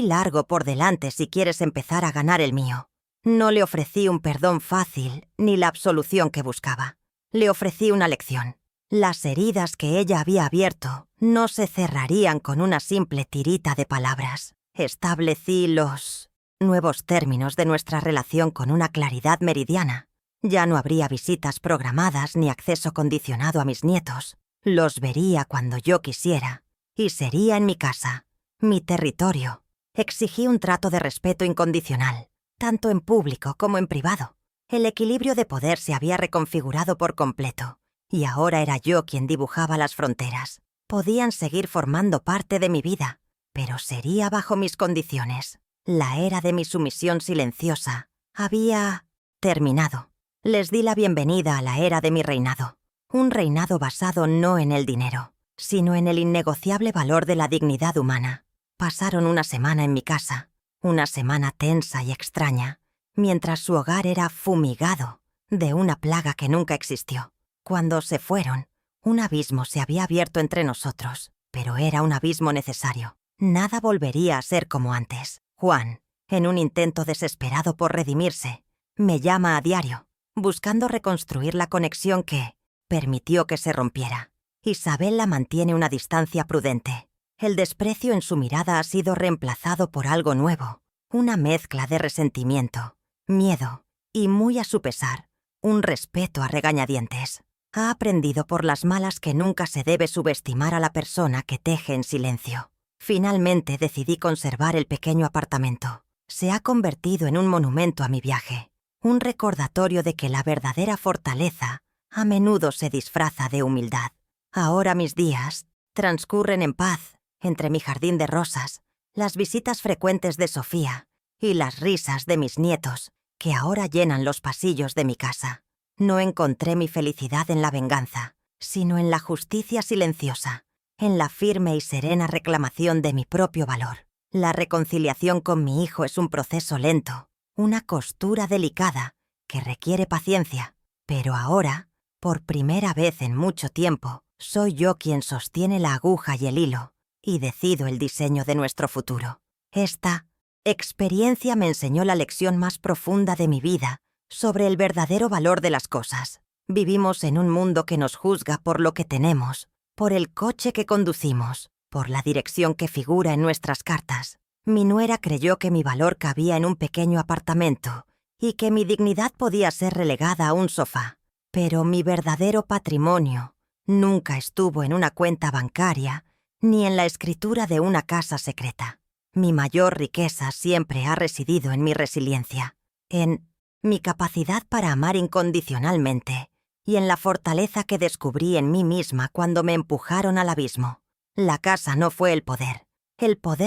largo por delante si quieres empezar a ganar el mío. No le ofrecí un perdón fácil ni la absolución que buscaba. Le ofrecí una lección. Las heridas que ella había abierto no se cerrarían con una simple tirita de palabras. Establecí los nuevos términos de nuestra relación con una claridad meridiana. Ya no habría visitas programadas ni acceso condicionado a mis nietos. Los vería cuando yo quisiera. Y sería en mi casa, mi territorio. Exigí un trato de respeto incondicional, tanto en público como en privado. El equilibrio de poder se había reconfigurado por completo, y ahora era yo quien dibujaba las fronteras. Podían seguir formando parte de mi vida, pero sería bajo mis condiciones. La era de mi sumisión silenciosa había terminado. Les di la bienvenida a la era de mi reinado. Un reinado basado no en el dinero, sino en el innegociable valor de la dignidad humana. Pasaron una semana en mi casa, una semana tensa y extraña, mientras su hogar era fumigado de una plaga que nunca existió. Cuando se fueron, un abismo se había abierto entre nosotros, pero era un abismo necesario. Nada volvería a ser como antes. Juan, en un intento desesperado por redimirse, me llama a diario, buscando reconstruir la conexión que permitió que se rompiera. Isabella mantiene una distancia prudente. El desprecio en su mirada ha sido reemplazado por algo nuevo, una mezcla de resentimiento, miedo y, muy a su pesar, un respeto a regañadientes. Ha aprendido por las malas que nunca se debe subestimar a la persona que teje en silencio. Finalmente decidí conservar el pequeño apartamento. Se ha convertido en un monumento a mi viaje, un recordatorio de que la verdadera fortaleza a menudo se disfraza de humildad. Ahora mis días transcurren en paz entre mi jardín de rosas, las visitas frecuentes de Sofía y las risas de mis nietos, que ahora llenan los pasillos de mi casa. No encontré mi felicidad en la venganza, sino en la justicia silenciosa, en la firme y serena reclamación de mi propio valor. La reconciliación con mi hijo es un proceso lento, una costura delicada que requiere paciencia, pero ahora, por primera vez en mucho tiempo, soy yo quien sostiene la aguja y el hilo, y decido el diseño de nuestro futuro. Esta experiencia me enseñó la lección más profunda de mi vida sobre el verdadero valor de las cosas. Vivimos en un mundo que nos juzga por lo que tenemos, por el coche que conducimos, por la dirección que figura en nuestras cartas. Mi nuera creyó que mi valor cabía en un pequeño apartamento y que mi dignidad podía ser relegada a un sofá. Pero mi verdadero patrimonio nunca estuvo en una cuenta bancaria ni en la escritura de una casa secreta. Mi mayor riqueza siempre ha residido en mi resiliencia, en mi capacidad para amar incondicionalmente y en la fortaleza que descubrí en mí misma cuando me empujaron al abismo. La casa no fue el poder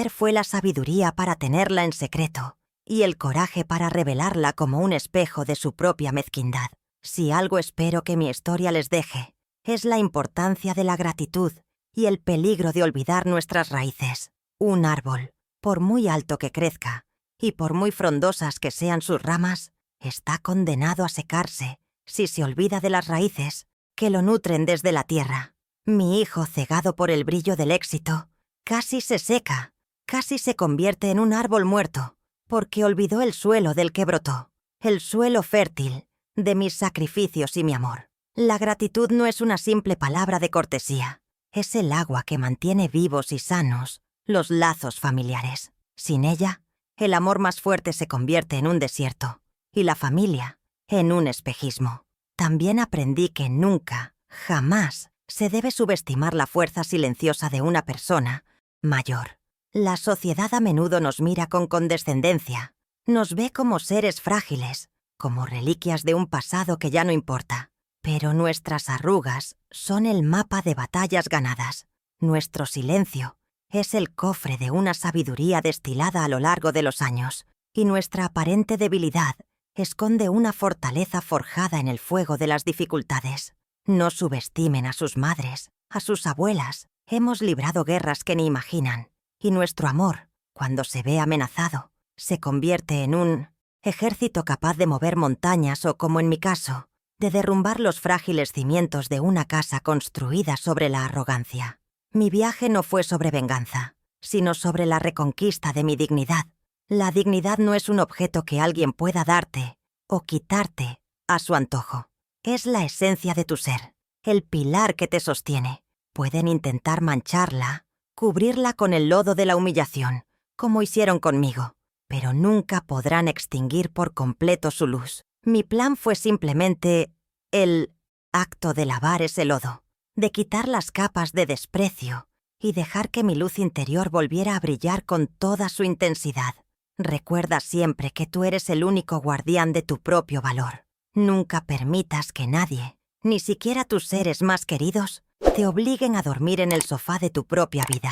fue la sabiduría para tenerla en secreto y el coraje para revelarla como un espejo de su propia mezquindad. Si algo espero que mi historia les deje, es la importancia de la gratitud y el peligro de olvidar nuestras raíces. Un árbol, por muy alto que crezca y por muy frondosas que sean sus ramas, está condenado a secarse si se olvida de las raíces que lo nutren desde la tierra. Mi hijo, cegado por el brillo del éxito, casi se seca, casi se convierte en un árbol muerto, porque olvidó el suelo del que brotó, el suelo fértil de mis sacrificios y mi amor. La gratitud no es una simple palabra de cortesía, es el agua que mantiene vivos y sanos los lazos familiares. Sin ella, el amor más fuerte se convierte en un desierto y la familia en un espejismo. También aprendí que nunca, jamás, se debe subestimar la fuerza silenciosa de una persona mayor. La sociedad a menudo nos mira con condescendencia, nos ve como seres frágiles, como reliquias de un pasado que ya no importa. Pero nuestras arrugas son el mapa de batallas ganadas. Nuestro silencio es el cofre de una sabiduría destilada a lo largo de los años, y nuestra aparente debilidad esconde una fortaleza forjada en el fuego de las dificultades. No subestimen a sus madres, a sus abuelas. Hemos librado guerras que ni imaginan, y nuestro amor, cuando se ve amenazado, se convierte en un ejército capaz de mover montañas o, como en mi caso, de derrumbar los frágiles cimientos de una casa construida sobre la arrogancia. Mi viaje no fue sobre venganza, sino sobre la reconquista de mi dignidad. La dignidad no es un objeto que alguien pueda darte o quitarte a su antojo. Es la esencia de tu ser, el pilar que te sostiene. Pueden intentar mancharla, cubrirla con el lodo de la humillación, como hicieron conmigo, pero nunca podrán extinguir por completo su luz. Mi plan fue simplemente el acto de lavar ese lodo, de quitar las capas de desprecio y dejar que mi luz interior volviera a brillar con toda su intensidad. Recuerda siempre que tú eres el único guardián de tu propio valor. Nunca permitas que nadie, ni siquiera tus seres más queridos, te obliguen a dormir en el sofá de tu propia vida.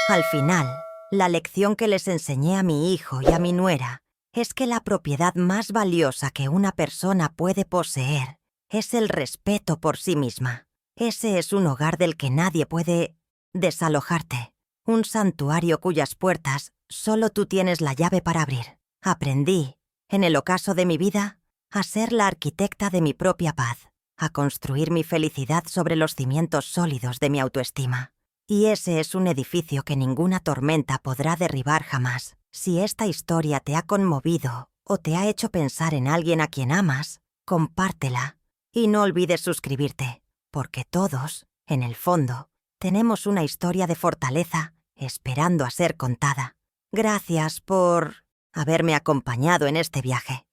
Al final, la lección que les enseñé a mi hijo y a mi nuera es que la propiedad más valiosa que una persona puede poseer es el respeto por sí misma. Ese es un hogar del que nadie puede desalojarte, un santuario cuyas puertas solo tú tienes la llave para abrir. Aprendí, en el ocaso de mi vida, a ser la arquitecta de mi propia paz, a construir mi felicidad sobre los cimientos sólidos de mi autoestima. Y ese es un edificio que ninguna tormenta podrá derribar jamás. Si esta historia te ha conmovido o te ha hecho pensar en alguien a quien amas, compártela y no olvides suscribirte, porque todos, en el fondo, tenemos una historia de fortaleza esperando a ser contada. Gracias por haberme acompañado en este viaje.